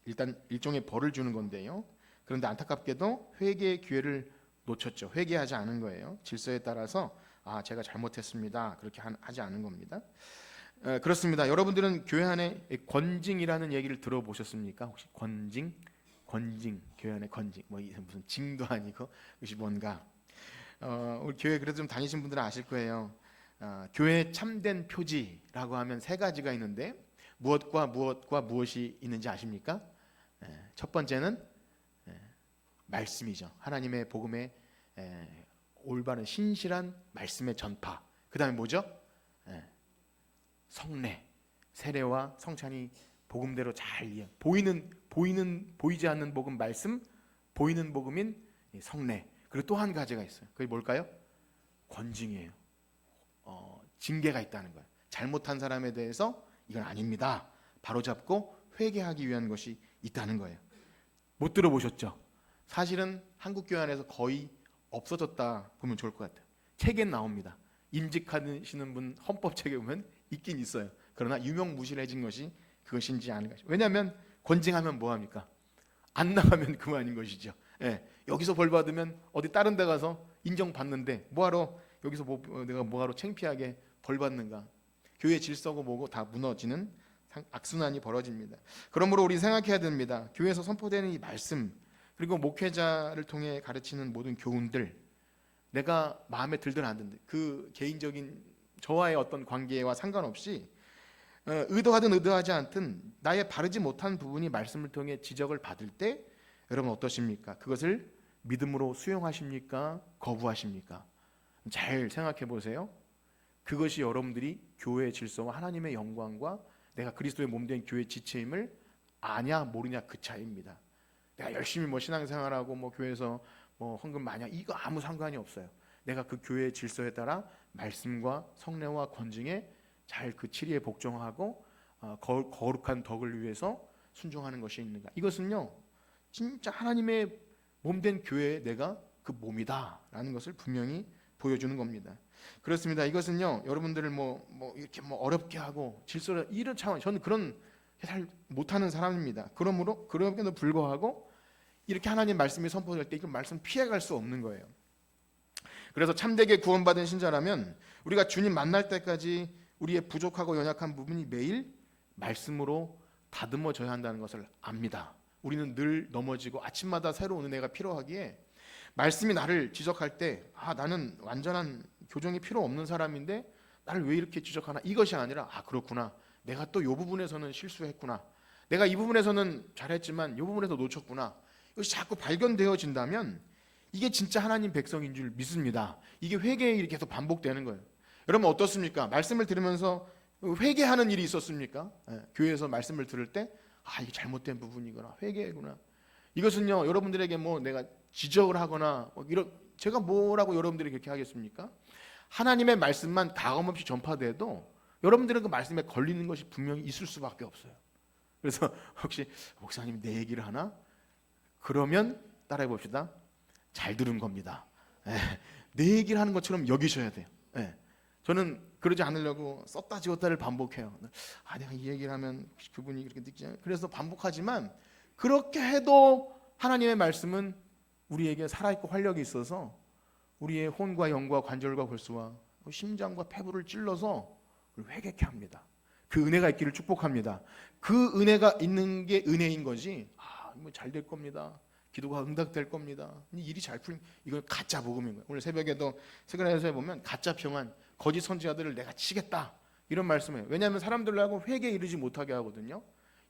S1: 일단 일종의 벌을 주는 건데요. 그런데 안타깝게도 회개의 기회를 놓쳤죠. 회개하지 않은 거예요. 질서에 따라서 제가 잘못했습니다. 그렇게 하지 않은 겁니다. 그렇습니다. 여러분들은 교회 안에 권징이라는 얘기를 들어보셨습니까? 혹시 권징, 교회 안에 권징, 뭐 무슨 징도 아니고 그것이 뭔가? 우리 교회 그래도 좀 다니신 분들은 아실 거예요. 교회의 참된 표지라고 하면 세 가지가 있는데 무엇과 무엇이 있는지 아십니까? 첫 번째는 말씀이죠. 하나님의 복음의 올바른 신실한 말씀의 전파. 그 다음에 뭐죠? 성례, 세례와 성찬이 복음대로 잘 이해. 보이지 않는 복음 말씀, 보이는 복음인 성례. 그리고 또 한 가지가 있어요. 그게 뭘까요? 권징이에요. 징계가 있다는 거예요. 잘못한 사람에 대해서 이건 아닙니다. 바로잡고 회개하기 위한 것이 있다는 거예요. 못 들어보셨죠? 사실은 한국 교회 안에서 거의 없어졌다 보면 좋을 것 같아요. 책엔 나옵니다. 임직하시는 분 헌법책에 보면 있긴 있어요. 그러나 유명무실해진 것이 그것인지 아닌가. 왜냐하면 권징하면 뭐합니까? 안 나가면 그만인 것이죠. 여기서 벌 받으면 어디 다른 데 가서 인정받는데 뭐하러 여기서 내가 뭐하러 창피하게 벌 받는가. 교회 질서고 뭐고 다 무너지는 악순환이 벌어집니다. 그러므로 우리 생각해야 됩니다. 교회에서 선포되는 이 말씀 그리고 목회자를 통해 가르치는 모든 교훈들 내가 마음에 들든 안 들든 그 개인적인 저와의 어떤 관계와 상관없이 의도하든 의도하지 않든 나의 바르지 못한 부분이 말씀을 통해 지적을 받을 때 여러분 어떠십니까? 그것을 믿음으로 수용하십니까? 거부하십니까? 잘 생각해 보세요. 그것이 여러분들이 교회의 질서와 하나님의 영광과 내가 그리스도의 몸된 교회의 지체임을 아냐 모르냐 그 차이입니다. 내가 열심히 뭐 신앙생활하고 뭐 교회에서 뭐 헌금 많이 이거 아무 상관이 없어요. 내가 그 교회의 질서에 따라 말씀과 성례와 권징에 잘 그 치리에 복종하고 거룩한 덕을 위해서 순종하는 것이 있는가? 이것은요 진짜 하나님의 몸된 교회에 내가 그 몸이다라는 것을 분명히 보여주는 겁니다. 그렇습니다. 이것은요 여러분들을 뭐 이렇게 뭐 어렵게 하고 질서를 이런 차원 저는 그런 잘 못하는 사람입니다. 그럼에도 불구하고 이렇게 하나님 말씀이 선포될 때 이걸 말씀 피해갈 수 없는 거예요. 그래서 참되게 구원받은 신자라면 우리가 주님 만날 때까지 우리의 부족하고 연약한 부분이 매일 말씀으로 다듬어져야 한다는 것을 압니다. 우리는 늘 넘어지고 아침마다 새로운 은혜가 필요하기에 말씀이 나를 지적할 때 나는 완전한 교정이 필요 없는 사람인데 나를 왜 이렇게 지적하나 이것이 아니라 그렇구나 내가 또 이 부분에서는 실수했구나 내가 이 부분에서는 잘했지만 이 부분에서 놓쳤구나 이것이 자꾸 발견되어진다면 이게 진짜 하나님 백성인 줄 믿습니다. 이게 회개의 일이 계속 반복되는 거예요. 여러분 어떻습니까? 말씀을 들으면서 회개하는 일이 있었습니까? 교회에서 말씀을 들을 때 이게 잘못된 부분이구나, 회개구나. 이것은요, 여러분들에게 뭐 내가 지적을 하거나 제가 뭐라고 여러분들이 그렇게 하겠습니까? 하나님의 말씀만 가감없이 전파돼도 여러분들은 그 말씀에 걸리는 것이 분명히 있을 수밖에 없어요. 그래서 혹시 목사님 내 얘기를 하나? 그러면 따라해 봅시다. 잘 들은 겁니다. 내 얘기를 하는 것처럼 여기셔야 돼요. 저는 그러지 않으려고 썼다 지웠다를 반복해요. 내가 이 얘기를 하면 그분이 그렇게 느끼지 않아요. 그래서 반복하지만 그렇게 해도 하나님의 말씀은 우리에게 살아있고 활력이 있어서 우리의 혼과 영과 관절과 골수와 심장과 폐부를 찔러서 우리를 회개케 합니다. 그 은혜가 있기를 축복합니다. 그 은혜가 있는 게 은혜인 거지. 뭐 잘 될 겁니다. 기도가 응답될 겁니다. 일이 잘 풀린, 이건 가짜 복음인 거예요. 오늘 새벽에도 스가랴서에 보면 가짜 평안, 거짓 선지자들을 내가 치겠다 이런 말씀이에요. 왜냐하면 사람들하고 회개에 이르지 못하게 하거든요.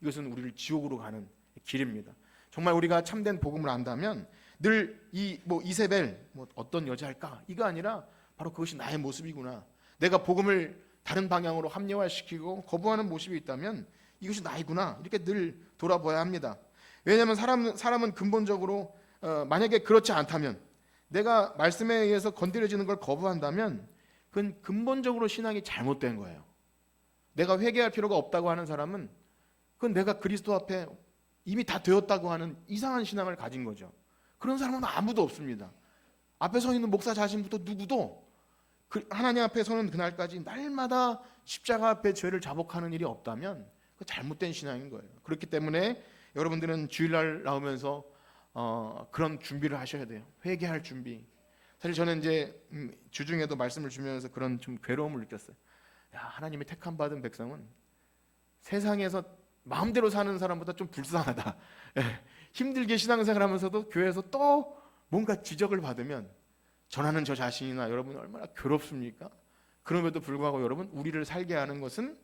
S1: 이것은 우리를 지옥으로 가는 길입니다. 정말 우리가 참된 복음을 안다면 늘 이세벨 어떤 여자일까 이거 아니라 바로 그것이 나의 모습이구나. 내가 복음을 다른 방향으로 합리화시키고 거부하는 모습이 있다면 이것이 나이구나, 이렇게 늘 돌아봐야 합니다. 왜냐하면 사람은 근본적으로 만약에 그렇지 않다면, 내가 말씀에 의해서 건드려지는 걸 거부한다면 그건 근본적으로 신앙이 잘못된 거예요. 내가 회개할 필요가 없다고 하는 사람은 그건 내가 그리스도 앞에 이미 다 되었다고 하는 이상한 신앙을 가진 거죠. 그런 사람은 아무도 없습니다. 앞에 서 있는 목사 자신부터 누구도 하나님 앞에 서는 그날까지 날마다 십자가 앞에 죄를 자복하는 일이 없다면 그 잘못된 신앙인 거예요. 그렇기 때문에 여러분들은 주일날 나오면서 그런 준비를 하셔야 돼요. 회개할 준비. 사실 저는 이제 주중에도 말씀을 주면서 그런 좀 괴로움을 느꼈어요. 하나님의 택함 받은 백성은 세상에서 마음대로 사는 사람보다 좀 불쌍하다. 힘들게 신앙생활하면서도 교회에서 또 뭔가 지적을 받으면 전하는 저 자신이나 여러분 얼마나 괴롭습니까? 그럼에도 불구하고 여러분, 우리를 살게 하는 것은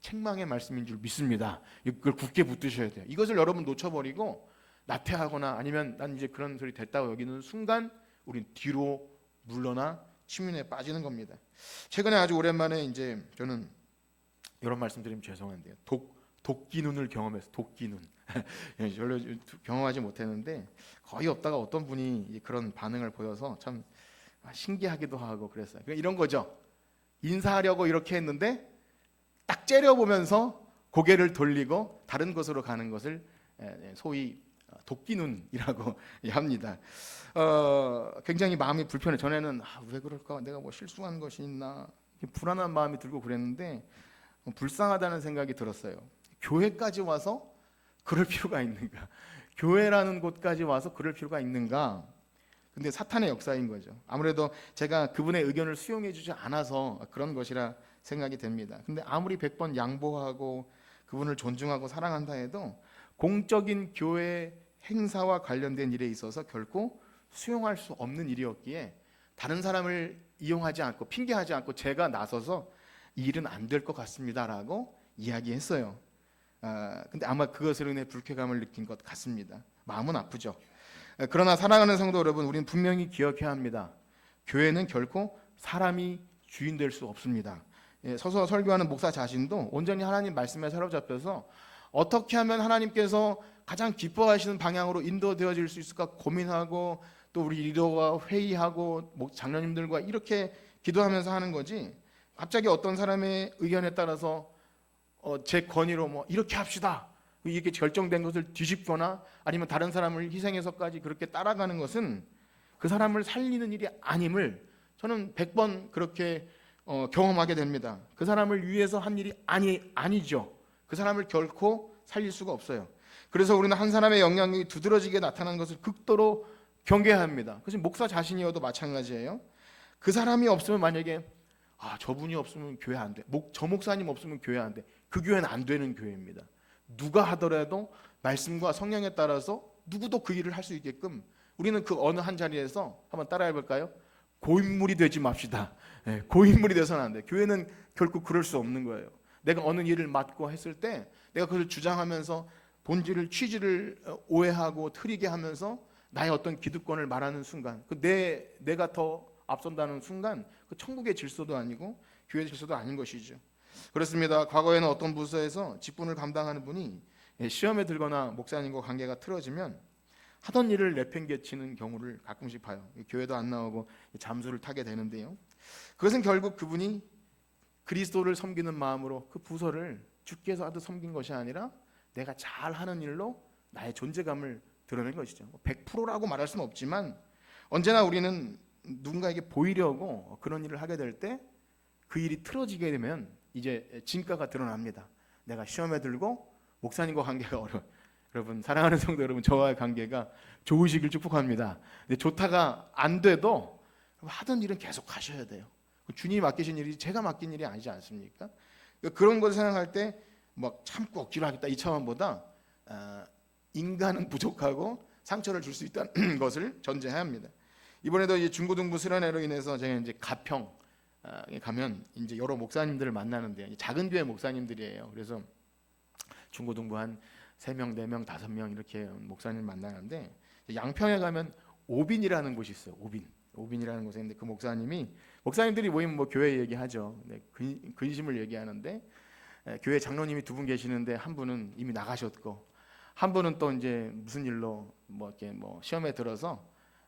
S1: 책망의 말씀인 줄 믿습니다. 이걸 굳게 붙드셔야 돼요. 이것을 여러분 놓쳐버리고 나태하거나 아니면 난 이제 그런 소리 됐다고 여기는 순간 우린 뒤로 물러나 침륜에 빠지는 겁니다. 최근에 아주 오랜만에 이제 저는 이런 말씀 드리면 죄송한데요. 도끼 눈을 경험해서, 도끼 눈. 별로 경험하지 못했는데 거의 없다가 어떤 분이 그런 반응을 보여서 참 신기하기도 하고 그랬어요. 이런 거죠. 인사하려고 이렇게 했는데 딱 째려보면서 고개를 돌리고 다른 곳으로 가는 것을 소위 도끼 눈이라고 합니다. 굉장히 마음이 불편해. 전에는 왜 그럴까? 내가 뭐 실수한 것이 있나? 불안한 마음이 들고 그랬는데 불쌍하다는 생각이 들었어요. 교회까지 와서 그럴 필요가 있는가? 교회라는 곳까지 와서 그럴 필요가 있는가? 근데 사탄의 역사인 거죠. 아무래도 제가 그분의 의견을 수용해 주지 않아서 그런 것이라 생각이 됩니다. 근데 아무리 100번 양보하고 그분을 존중하고 사랑한다 해도 공적인 교회 행사와 관련된 일에 있어서 결코 수용할 수 없는 일이었기에 다른 사람을 이용하지 않고 핑계하지 않고 제가 나서서 이 일은 안 될 것 같습니다라고 이야기했어요. 근데 아마 그것으로 인해 불쾌감을 느낀 것 같습니다. 마음은 아프죠. 그러나 사랑하는 성도 여러분, 우리는 분명히 기억해야 합니다. 교회는 결코 사람이 주인 될 수 없습니다. 서서 설교하는 목사 자신도 온전히 하나님 말씀에 사로잡혀서 어떻게 하면 하나님께서 가장 기뻐하시는 방향으로 인도되어질 수 있을까 고민하고 또 우리 리더와 회의하고 장로님들과 이렇게 기도하면서 하는 거지, 갑자기 어떤 사람의 의견에 따라서 제 권위로 이렇게 합시다 이렇게 결정된 것을 뒤집거나 아니면 다른 사람을 희생해서까지 그렇게 따라가는 것은 그 사람을 살리는 일이 아님을 저는 100번 그렇게 경험하게 됩니다. 그 사람을 위해서 한 일이 아니죠. 그 사람을 결코 살릴 수가 없어요. 그래서 우리는 한 사람의 영향력이 두드러지게 나타나는 것을 극도로 경계해야 합니다. 그것이 목사 자신이어도 마찬가지예요. 그 사람이 없으면 만약에 저분이 없으면 교회 안 돼. 저 목사님 없으면 교회 안 돼. 그 교회는 안 되는 교회입니다. 누가 하더라도 말씀과 성령에 따라서 누구도 그 일을 할 수 있게끔 우리는 그 어느 한 자리에서 한번 따라해 볼까요? 고인물이 되지 맙시다. 고인물이 돼서는 안 돼. 교회는 결코 그럴 수 없는 거예요. 내가 어느 일을 맡고 했을 때 내가 그것을 주장하면서 본질을 취지를 오해하고 틀리게 하면서 나의 어떤 기득권을 말하는 순간, 내가 더 앞선다는 순간, 그 천국의 질서도 아니고 교회 질서도 아닌 것이죠. 그렇습니다. 과거에는 어떤 부서에서 직분을 감당하는 분이 시험에 들거나 목사님과 관계가 틀어지면 하던 일을 내팽개치는 경우를 가끔씩 봐요. 교회도 안 나오고 잠수를 타게 되는데요. 그것은 결국 그분이 그리스도를 섬기는 마음으로 그 부서를 주께서 하듯 섬긴 것이 아니라 내가 잘하는 일로 나의 존재감을 드러낸 것이죠. 100%라고 말할 수는 없지만 언제나 우리는 누군가에게 보이려고 그런 일을 하게 될 때 그 일이 틀어지게 되면 이제 진가가 드러납니다. 내가 시험에 들고 목사님과 관계가 어려워. 여러분, 사랑하는 성도 여러분, 저와의 관계가 좋으시길 축복합니다. 근데 좋다가 안 돼도 하던 일은 계속 하셔야 돼요. 주님이 맡기신 일이 제가 맡긴 일이 아니지 않습니까? 그런 것을 생각할 때 막 참고 억지로 하겠다 이 차원보다 인간은 부족하고 상처를 줄 수 있다는 것을 전제해야 합니다. 이번에도 이제 중고등부 수련회로 인해서 제가 이제 가평 가면 이제 여러 목사님들을 만나는데 작은 교회 목사님들이에요. 그래서 중고등부 한 3명, 4명, 5명 이렇게 목사님 만나는데 양평에 가면 오빈이라는 곳이 있어요. 오빈이라는 곳에 있는데 그 목사님들이 모이면 뭐 교회 얘기하죠. 근심을 얘기하는데 교회 장로님이 2분 계시는데 한 분은 이미 나가셨고 한 분은 또 이제 무슨 일로 뭐 이렇게 뭐 시험에 들어서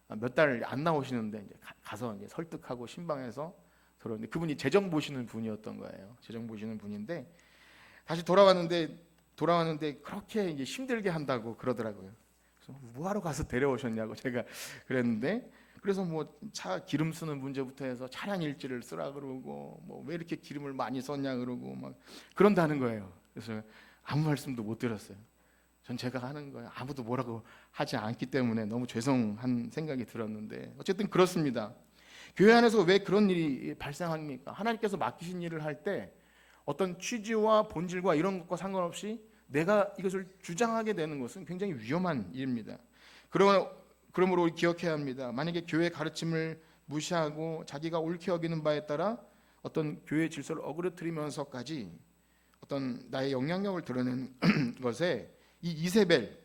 S1: 몇 달 안 나오시는데 이제 가서 이제 설득하고 신방해서 들어오는데 그분이 재정 보시는 분이었던 거예요. 재정 보시는 분인데 다시 돌아왔는데 그렇게 이제 힘들게 한다고 그러더라고요. 그래서 뭐하러 가서 데려오셨냐고 제가 그랬는데 그래서 뭐 차 기름 쓰는 문제부터 해서 차량 일지를 쓰라 그러고 뭐 왜 이렇게 기름을 많이 썼냐 그러고 막 그런다는 거예요. 그래서 아무 말씀도 못 드렸어요. 전 제가 하는 거예요. 아무도 뭐라고 하지 않기 때문에 너무 죄송한 생각이 들었는데 어쨌든 그렇습니다. 교회 안에서 왜 그런 일이 발생합니까? 하나님께서 맡기신 일을 할 때 어떤 취지와 본질과 이런 것과 상관없이 내가 이것을 주장하게 되는 것은 굉장히 위험한 일입니다. 그러므로 기억해야 합니다. 만약에 교회 가르침을 무시하고 자기가 옳게 여기는 바에 따라 어떤 교회 질서를 어그러뜨리면서까지 어떤 나의 영향력을 드러내는 것에 이 이세벨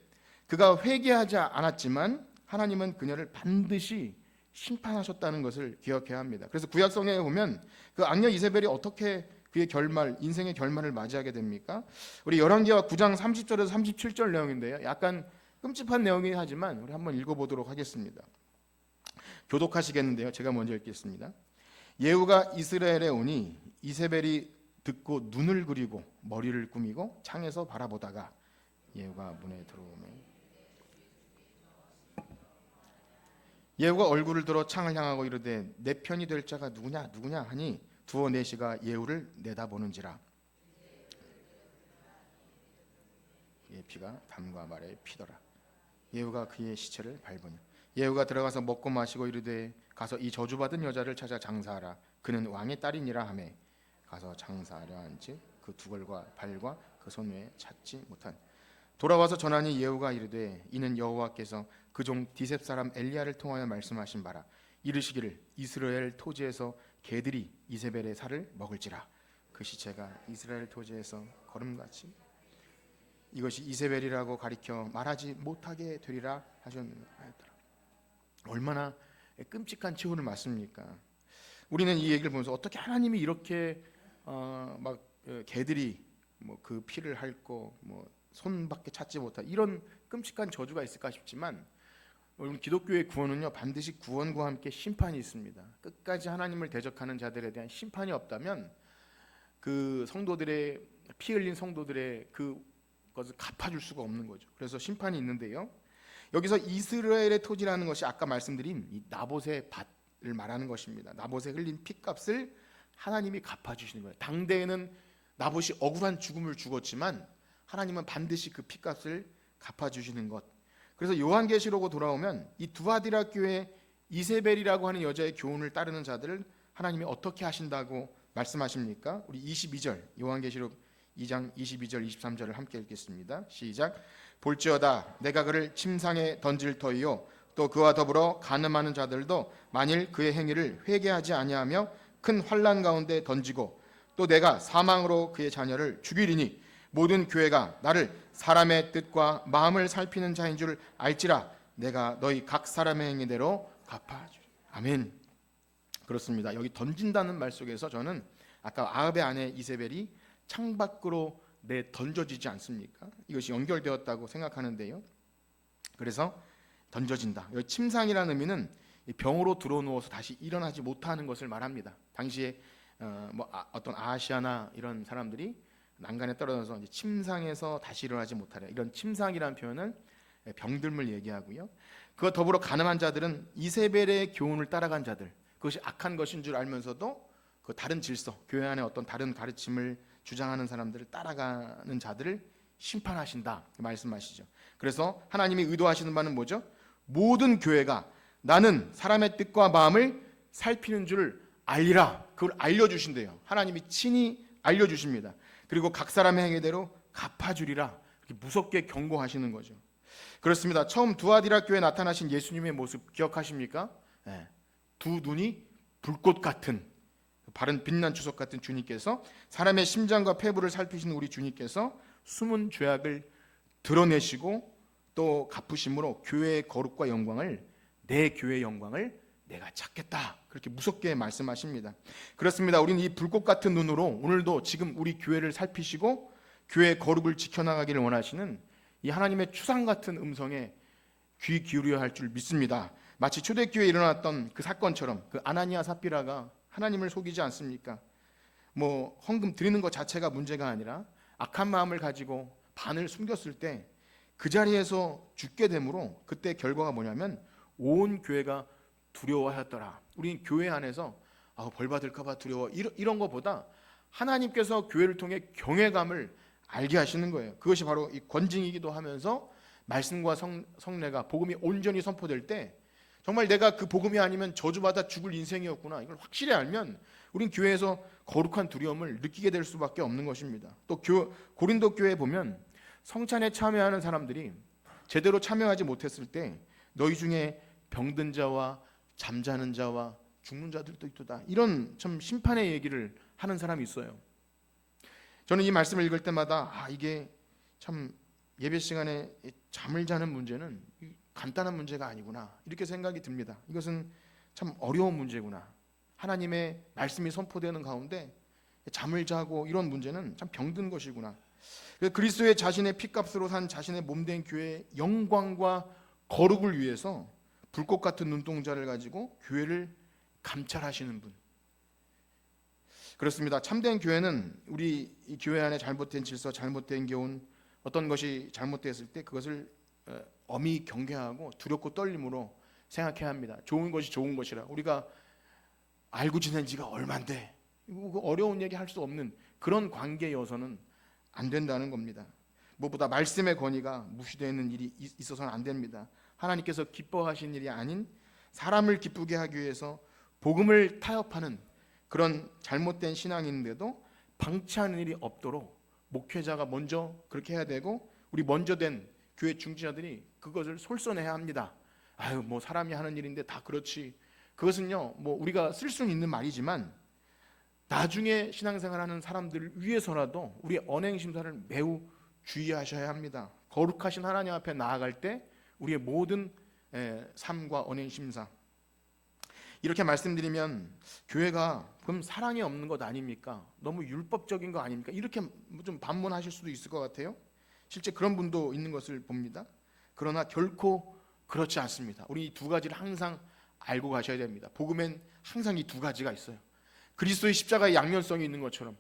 S1: 그가 회개하지 않았지만 하나님은 그녀를 반드시 심판하셨다는 것을 기억해야 합니다. 그래서 구약 성경에 보면 그 악녀 이세벨이 어떻게 그의 인생의 결말을 맞이하게 됩니까? 우리 열왕기하 9장 30절에서 37절 내용인데요. 약간 끔찍한 내용이긴 하지만 우리 한번 읽어보도록 하겠습니다. 교독하시겠는데요. 제가 먼저 읽겠습니다. 예후가 이스라엘에 오니 이세벨이 듣고 눈을 그리고 머리를 꾸미고 창에서 바라보다가 예후가 문에 들어오매 예후가 얼굴을 들어 창을 향하고 이르되 내 편이 될 자가 누구냐 하니 두어 내시가 예후를 내다보는지라 그의 피가 담과 말에 피더라. 예후가 그의 시체를 밟으니 예후가 들어가서 먹고 마시고 이르되 가서 이 저주받은 여자를 찾아 장사하라. 그는 왕의 딸이니라 하매 가서 장사하려 한즉 그 두걸과 발과 그 손 외에 찾지 못한. 돌아와서 전하니 예후가 이르되 이는 여호와께서 그 종 디셉 사람 엘리야를 통하여 말씀하신 바라. 이르시기를 이스라엘 토지에서 개들이 이세벨의 살을 먹을지라. 그 시체가 이스라엘 토지에서 거름같이 이것이 이세벨이라고 가리켜 말하지 못하게 되리라 하셨느니라. 얼마나 끔찍한 치욕을 맞습니까? 우리는 이 얘기를 보면서 어떻게 하나님이 이렇게 막 개들이 뭐 그 피를 핥고 뭐 손밖에 찾지 못한 이런 끔찍한 저주가 있을까 싶지만 여러분 기독교의 구원은요 반드시 구원과 함께 심판이 있습니다. 끝까지 하나님을 대적하는 자들에 대한 심판이 없다면 그 성도들의 피 흘린 성도들의 그것을 갚아줄 수가 없는 거죠. 그래서 심판이 있는데요. 여기서 이스라엘의 토지라는 것이 아까 말씀드린 이 나봇의 밭을 말하는 것입니다. 나봇의 흘린 피값을 하나님이 갚아주시는 거예요. 당대에는 나봇이 억울한 죽음을 죽었지만 하나님은 반드시 그 피값을 갚아주시는 것. 그래서 요한계시록으로 돌아오면 이 두아디라 교회 이세벨이라고 하는 여자의 교훈을 따르는 자들을 하나님이 어떻게 하신다고 말씀하십니까? 우리 22절 요한계시록 2장 22절 23절을 함께 읽겠습니다. 시작. 볼지어다 내가 그를 침상에 던질 터이요 또 그와 더불어 간음하는 자들도 만일 그의 행위를 회개하지 아니하며 큰 환난 가운데 던지고 또 내가 사망으로 그의 자녀를 죽이리니 모든 교회가 나를 사람의 뜻과 마음을 살피는 자인 줄 알지라. 내가 너희 각 사람의 행위대로 갚아주리. 아멘. 그렇습니다. 여기 던진다는 말 속에서 저는 아까 아합의 아내 이세벨이 창밖으로 던져지지 않습니까? 이것이 연결되었다고 생각하는데요. 그래서 던져진다. 여기 침상이라는 의미는 병으로 들어누워서 다시 일어나지 못하는 것을 말합니다. 당시에 어떤 아시아나 이런 사람들이 난간에 떨어져서 이제 침상에서 다시 일어나지 못하려, 이런 침상이라는 표현은 병들음을 얘기하고요. 그와 더불어 가늠한 자들은 이세벨의 교훈을 따라간 자들, 그것이 악한 것인 줄 알면서도 그 다른 질서, 교회 안에 어떤 다른 가르침을 주장하는 사람들을 따라가는 자들을 심판하신다 말씀하시죠. 그래서 하나님이 의도하시는 바는 뭐죠? 모든 교회가 나는 사람의 뜻과 마음을 살피는 줄 알리라, 그걸 알려주신대요. 하나님이 친히 알려주십니다. 그리고 각 사람의 행위대로 갚아주리라, 이렇게 무섭게 경고하시는 거죠. 그렇습니다. 처음 두아디라 교회에 나타나신 예수님의 모습 기억하십니까? 네. 두 눈이 불꽃 같은, 바른 빛난 주석 같은 주님께서, 사람의 심장과 폐부를 살피시는 우리 주님께서 숨은 죄악을 드러내시고 또 갚으심으로 교회의 거룩과 영광을, 내 교회의 영광을 내가 찾겠다, 그렇게 무섭게 말씀하십니다. 그렇습니다. 우리는 이 불꽃 같은 눈으로 오늘도 지금 우리 교회를 살피시고 교회의 거룩을 지켜나가기를 원하시는 이 하나님의 추상 같은 음성에 귀 기울여야 할 줄 믿습니다. 마치 초대교회에 일어났던 그 사건처럼 그 아나니아 삽비라가 하나님을 속이지 않습니까? 헌금 드리는 것 자체가 문제가 아니라 악한 마음을 가지고 반을 숨겼을 때 그 자리에서 죽게 되므로 그때 결과가 뭐냐면 온 교회가 두려워하였더라. 우리는 교회 안에서 벌 받을까 봐 두려워, 이런 것보다 하나님께서 교회를 통해 경외감을 알게 하시는 거예요. 그것이 바로 이 권징이기도 하면서 말씀과 성례가, 복음이 온전히 선포될 때 정말 내가 그 복음이 아니면 저주받아 죽을 인생이었구나, 이걸 확실히 알면 우린 교회에서 거룩한 두려움을 느끼게 될 수밖에 없는 것입니다. 또 고린도 교회에 보면 성찬에 참여하는 사람들이 제대로 참여하지 못했을 때 너희 중에 병든 자와 잠자는 자와 죽는 자들도 있도다, 이런 참 심판의 얘기를 하는 사람이 있어요. 저는 이 말씀을 읽을 때마다 이게 참 예배 시간에 잠을 자는 문제는 간단한 문제가 아니구나, 이렇게 생각이 듭니다. 이것은 참 어려운 문제구나. 하나님의 말씀이 선포되는 가운데 잠을 자고 이런 문제는 참 병든 것이구나. 그리스도의 자신의 피값으로 산 자신의 몸된 교회의 영광과 거룩을 위해서 불꽃 같은 눈동자를 가지고 교회를 감찰하시는 분. 그렇습니다. 참된 교회는 우리 이 교회 안에 잘못된 질서, 잘못된 교훈, 어떤 것이 잘못되었을 때 그것을 엄히 경계하고 두렵고 떨림으로 생각해야 합니다. 좋은 것이 좋은 것이라, 우리가 알고 지낸 지가 얼만데 어려운 얘기 할 수 없는 그런 관계여서는 안 된다는 겁니다. 무엇보다 말씀의 권위가 무시되는 일이 있어서는 안 됩니다. 하나님께서 기뻐하신 일이 아닌 사람을 기쁘게 하기 위해서 복음을 타협하는 그런 잘못된 신앙인데도 방치하는 일이 없도록 목회자가 먼저 그렇게 해야 되고, 우리 먼저 된 교회 중지자들이 그것을 솔선해야 합니다. 사람이 하는 일인데 다 그렇지. 그것은요, 우리가 쓸 수는 있는 말이지만 나중에 신앙생활하는 사람들을 위해서라도 우리 언행 심사를 매우 주의하셔야 합니다. 거룩하신 하나님 앞에 나아갈 때 우리의 모든 삶과 언행 심사, 이렇게 말씀드리면 교회가 그럼 사랑이 없는 것 아닙니까? 너무 율법적인 거 아닙니까? 이렇게 좀 반문하실 수도 있을 것 같아요. 실제 그런 분도 있는 것을 봅니다. 그러나 결코 그렇지 않습니다. 우리 이 두 가지를 항상 알고 가셔야 됩니다. 복음엔 항상 이 두 가지가 있어요. 그리스도의 십자가의 양면성이 있는 것처럼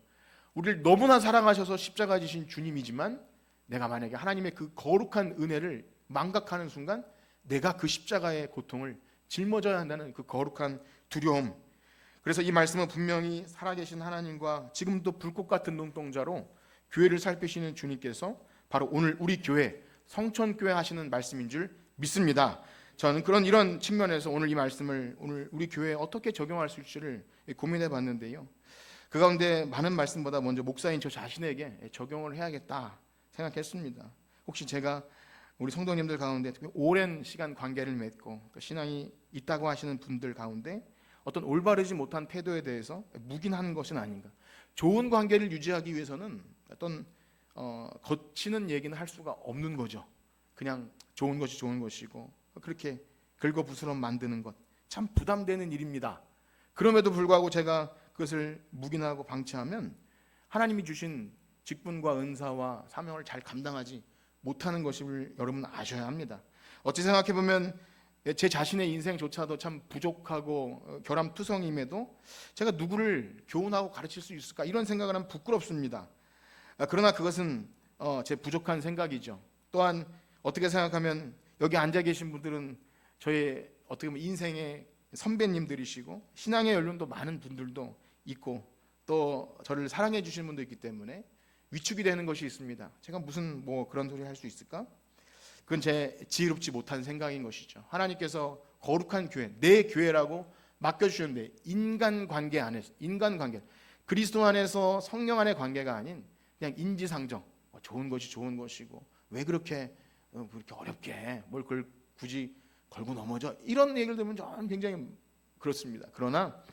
S1: 우리를 너무나 사랑하셔서 십자가 지신 주님이지만 내가 만약에 하나님의 그 거룩한 은혜를 망각하는 순간 내가 그 십자가의 고통을 짊어져야 한다는 그 거룩한 두려움. 그래서 이 말씀은 분명히 살아계신 하나님과 지금도 불꽃 같은 눈동자로 교회를 살피시는 주님께서 바로 오늘 우리 교회 성천교회 하시는 말씀인 줄 믿습니다. 저는 이런 측면에서 오늘 이 말씀을 오늘 우리 교회에 어떻게 적용할 수 있을지를 고민해 봤는데요. 그 가운데 많은 말씀보다 먼저 목사인 저 자신에게 적용을 해야겠다 생각했습니다. 혹시 제가 우리 성도님들 가운데 오랜 시간 관계를 맺고 신앙이 있다고 하시는 분들 가운데 어떤 올바르지 못한 태도에 대해서 묵인하는 것은 아닌가. 좋은 관계를 유지하기 위해서는 어떤 거치는 얘기는 할 수가 없는 거죠. 그냥 좋은 것이 좋은 것이고 그렇게 긁어부스럼 만드는 것 참 부담되는 일입니다. 그럼에도 불구하고 제가 그것을 묵인하고 방치하면 하나님이 주신 직분과 은사와 사명을 잘 감당하지 못하는 것을 여러분 아셔야 합니다. 어찌 생각해 보면 제 자신의 인생조차도 참 부족하고 결함투성임에도 제가 누구를 교훈하고 가르칠 수 있을까 이런 생각을 하면 부끄럽습니다. 그러나 그것은 제 부족한 생각이죠. 또한 어떻게 생각하면 여기 앉아 계신 분들은 저의 어떻게 보면 인생의 선배님들이시고 신앙의 연륜도 많은 분들도 있고 또 저를 사랑해 주시는 분도 있기 때문에 위축이 되는 것이 있습니다. 제가 무슨 그런 소리 할 수 있을까? 그건 제 지혜롭지 못한 생각인 것이죠. 하나님께서 거룩한 교회, 내 교회라고 맡겨주셨는데 인간관계 안에서, 인간관계, 그리스도 안에서 성령 안의 관계가 아닌 그냥 인지상정, 좋은 것이 좋은 것이고 왜 그렇게 어렵게 뭘 그걸 굳이 걸고 넘어져, 이런 얘기를 들으면 저는 굉장히 그렇습니다. 그러나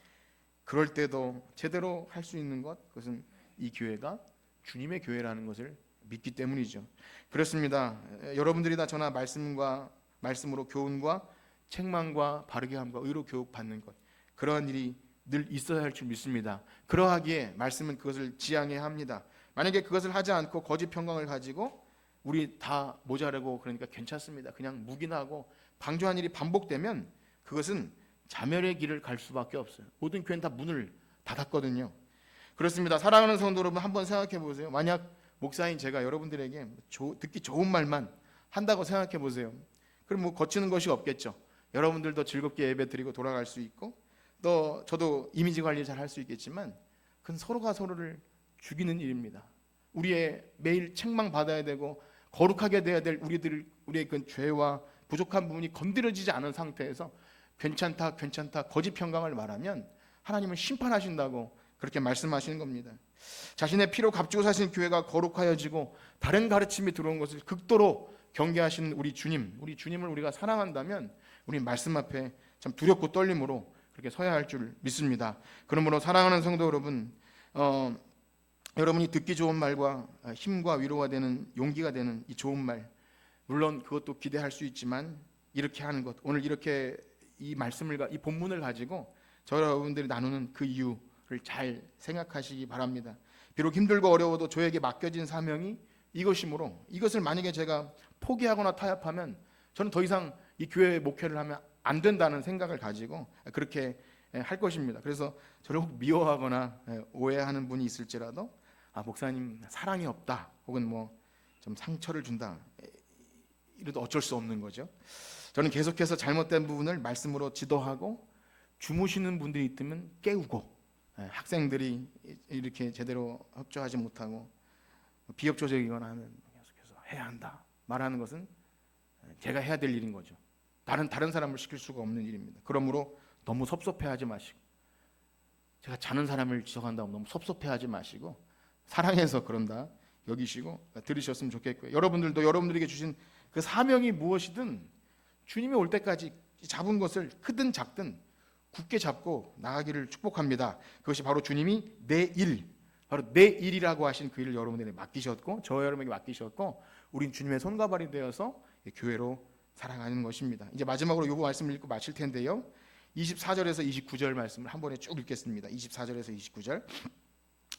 S1: 그럴 때도 제대로 할 수 있는 것, 그것은 이 교회가 주님의 교회라는 것을 믿기 때문이죠. 그렇습니다. 여러분들이 다 저나 말씀으로 교훈과 책망과 바르게 함과 의로 교육 받는 것, 그러한 일이 늘 있어야 할 줄 믿습니다. 그러하기에 말씀은 그것을 지향해야 합니다. 만약에 그것을 하지 않고 거짓 평강을 가지고 우리 다 모자라고 그러니까 괜찮습니다, 그냥 묵인하고 방조한 일이 반복되면 그것은 자멸의 길을 갈 수밖에 없어요. 모든 교회는 다 문을 닫았거든요. 그렇습니다. 사랑하는 성도 여러분, 한번 생각해 보세요. 만약 목사인 제가 여러분들에게 듣기 좋은 말만 한다고 생각해 보세요. 그럼 거치는 것이 없겠죠. 여러분들도 즐겁게 예배 드리고 돌아갈 수 있고 또 저도 이미지 관리 잘 할 수 있겠지만 그건 서로가 서로를 죽이는 일입니다. 우리의 매일 책망 받아야 되고 거룩하게 돼야 될 우리의 그 죄와 부족한 부분이 건드려지지 않은 상태에서 괜찮다 거짓 평강을 말하면 하나님은 심판하신다고 그렇게 말씀하시는 겁니다. 자신의 피로 값주고 사신 교회가 거룩하여지고 다른 가르침이 들어온 것을 극도로 경계하시는 우리 주님을 우리가 사랑한다면 우리 말씀 앞에 참 두렵고 떨림으로 그렇게 서야 할 줄 믿습니다. 그러므로 사랑하는 성도 여러분, 여러분이 듣기 좋은 말과 힘과 위로가 되는, 용기가 되는 이 좋은 말, 물론 그것도 기대할 수 있지만 이렇게 하는 것, 오늘 이렇게 이 말씀을, 이 본문을 가지고 저 여러분들이 나누는 그 이유를 잘 생각하시기 바랍니다. 비록 힘들고 어려워도 저에게 맡겨진 사명이 이것이므로 이것을 만약에 제가 포기하거나 타협하면 저는 더 이상 이 교회 목회를 하면 안 된다는 생각을 가지고 그렇게 할 것입니다. 그래서 저를 혹 미워하거나 오해하는 분이 있을지라도 목사님 사랑이 없다 혹은 좀 상처를 준다 이래도 어쩔 수 없는 거죠. 저는 계속해서 잘못된 부분을 말씀으로 지도하고 주무시는 분들이 있으면 깨우고 학생들이 이렇게 제대로 협조하지 못하고 비협조적이거나 하면 계속해서 해야 한다 말하는 것은 제가 해야 될 일인 거죠. 다른 사람을 시킬 수가 없는 일입니다. 그러므로 너무 섭섭해하지 마시고 제가 자는 사람을 지적한다고 너무 섭섭해하지 마시고 사랑해서 그런다 여기시고 들으셨으면 좋겠고요. 여러분들도 여러분들에게 주신 그 사명이 무엇이든 주님이 올 때까지 잡은 것을 크든 작든 굳게 잡고 나가기를 축복합니다. 그것이 바로 주님이 내 일, 바로 내 일이라고 하신 그 일을 여러분들에게 맡기셨고 저 여러분에게 맡기셨고 우린 주님의 손과 발이 되어서 교회로 살아가는 것입니다. 이제 마지막으로 이 말씀을 읽고 마칠 텐데요. 24절에서 29절 말씀을 한 번에 쭉 읽겠습니다. 24절에서 29절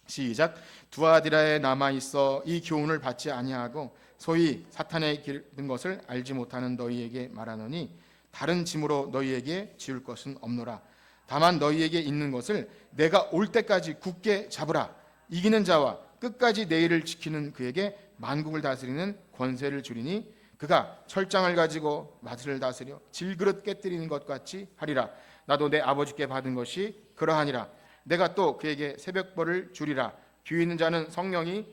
S1: 시작. 두아디라에 남아 있어 이 교훈을 받지 아니하고 소위 사탄의 기른 것을 알지 못하는 너희에게 말하노니 다른 짐으로 너희에게 지울 것은 없노라. 다만 너희에게 있는 것을 내가 올 때까지 굳게 잡으라. 이기는 자와 끝까지 내 일을 지키는 그에게 만국을 다스리는 권세를 주리니 그가 철장을 가지고 맛을 다스려 질그릇 깨뜨리는 것 같이 하리라. 나도 내 아버지께 받은 것이 그러하니라. 내가 또 그에게 새벽벌을 주리라. 귀 있는 자는 성령이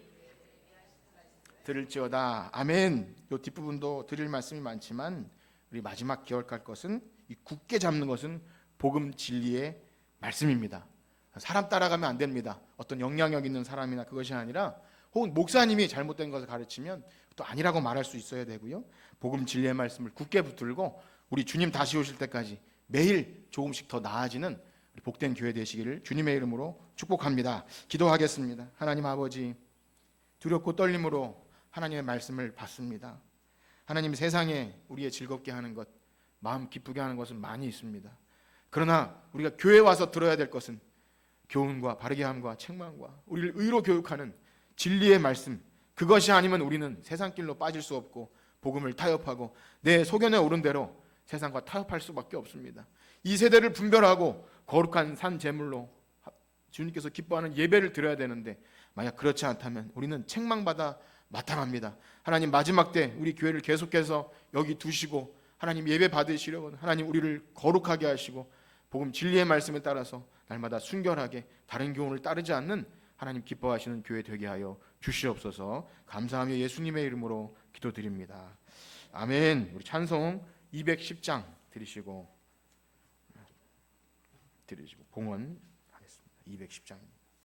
S1: 들을지어다. 아멘. 이 뒷부분도 드릴 말씀이 많지만 우리 마지막 기억할 것은 이 굳게 잡는 것은 복음 진리의 말씀입니다. 사람 따라가면 안 됩니다. 어떤 영향력 있는 사람이나 그것이 아니라 혹은 목사님이 잘못된 것을 가르치면 또 아니라고 말할 수 있어야 되고요. 복음 진리의 말씀을 굳게 붙들고 우리 주님 다시 오실 때까지 매일 조금씩 더 나아지는 복된 교회 되시기를 주님의 이름으로 축복합니다. 기도하겠습니다. 하나님 아버지, 두렵고 떨림으로 하나님의 말씀을 받습니다. 하나님, 세상에 우리의 즐겁게 하는 것, 마음 기쁘게 하는 것은 많이 있습니다. 그러나 우리가 교회 와서 들어야 될 것은 교훈과 바르게 함과 책망과 우리를 의로 교육하는 진리의 말씀, 그것이 아니면 우리는 세상 길로 빠질 수 없고 복음을 타협하고 내 소견에 오른 대로 세상과 타협할 수밖에 없습니다. 이 세대를 분별하고 거룩한 산 제물로 주님께서 기뻐하는 예배를 드려야 되는데 만약 그렇지 않다면 우리는 책망받아 마땅합니다. 하나님 마지막 때 우리 교회를 계속해서 여기 두시고 하나님 예배 받으시려고 하나님 우리를 거룩하게 하시고 복음 진리의 말씀에 따라서 날마다 순결하게 다른 교훈을 따르지 않는 하나님 기뻐하시는 교회 되게 하여 주시옵소서. 감사하며 예수님의 이름으로 기도드립니다. 아멘. 우리 찬송 210장 드리시고 봉헌하겠습니다. 210장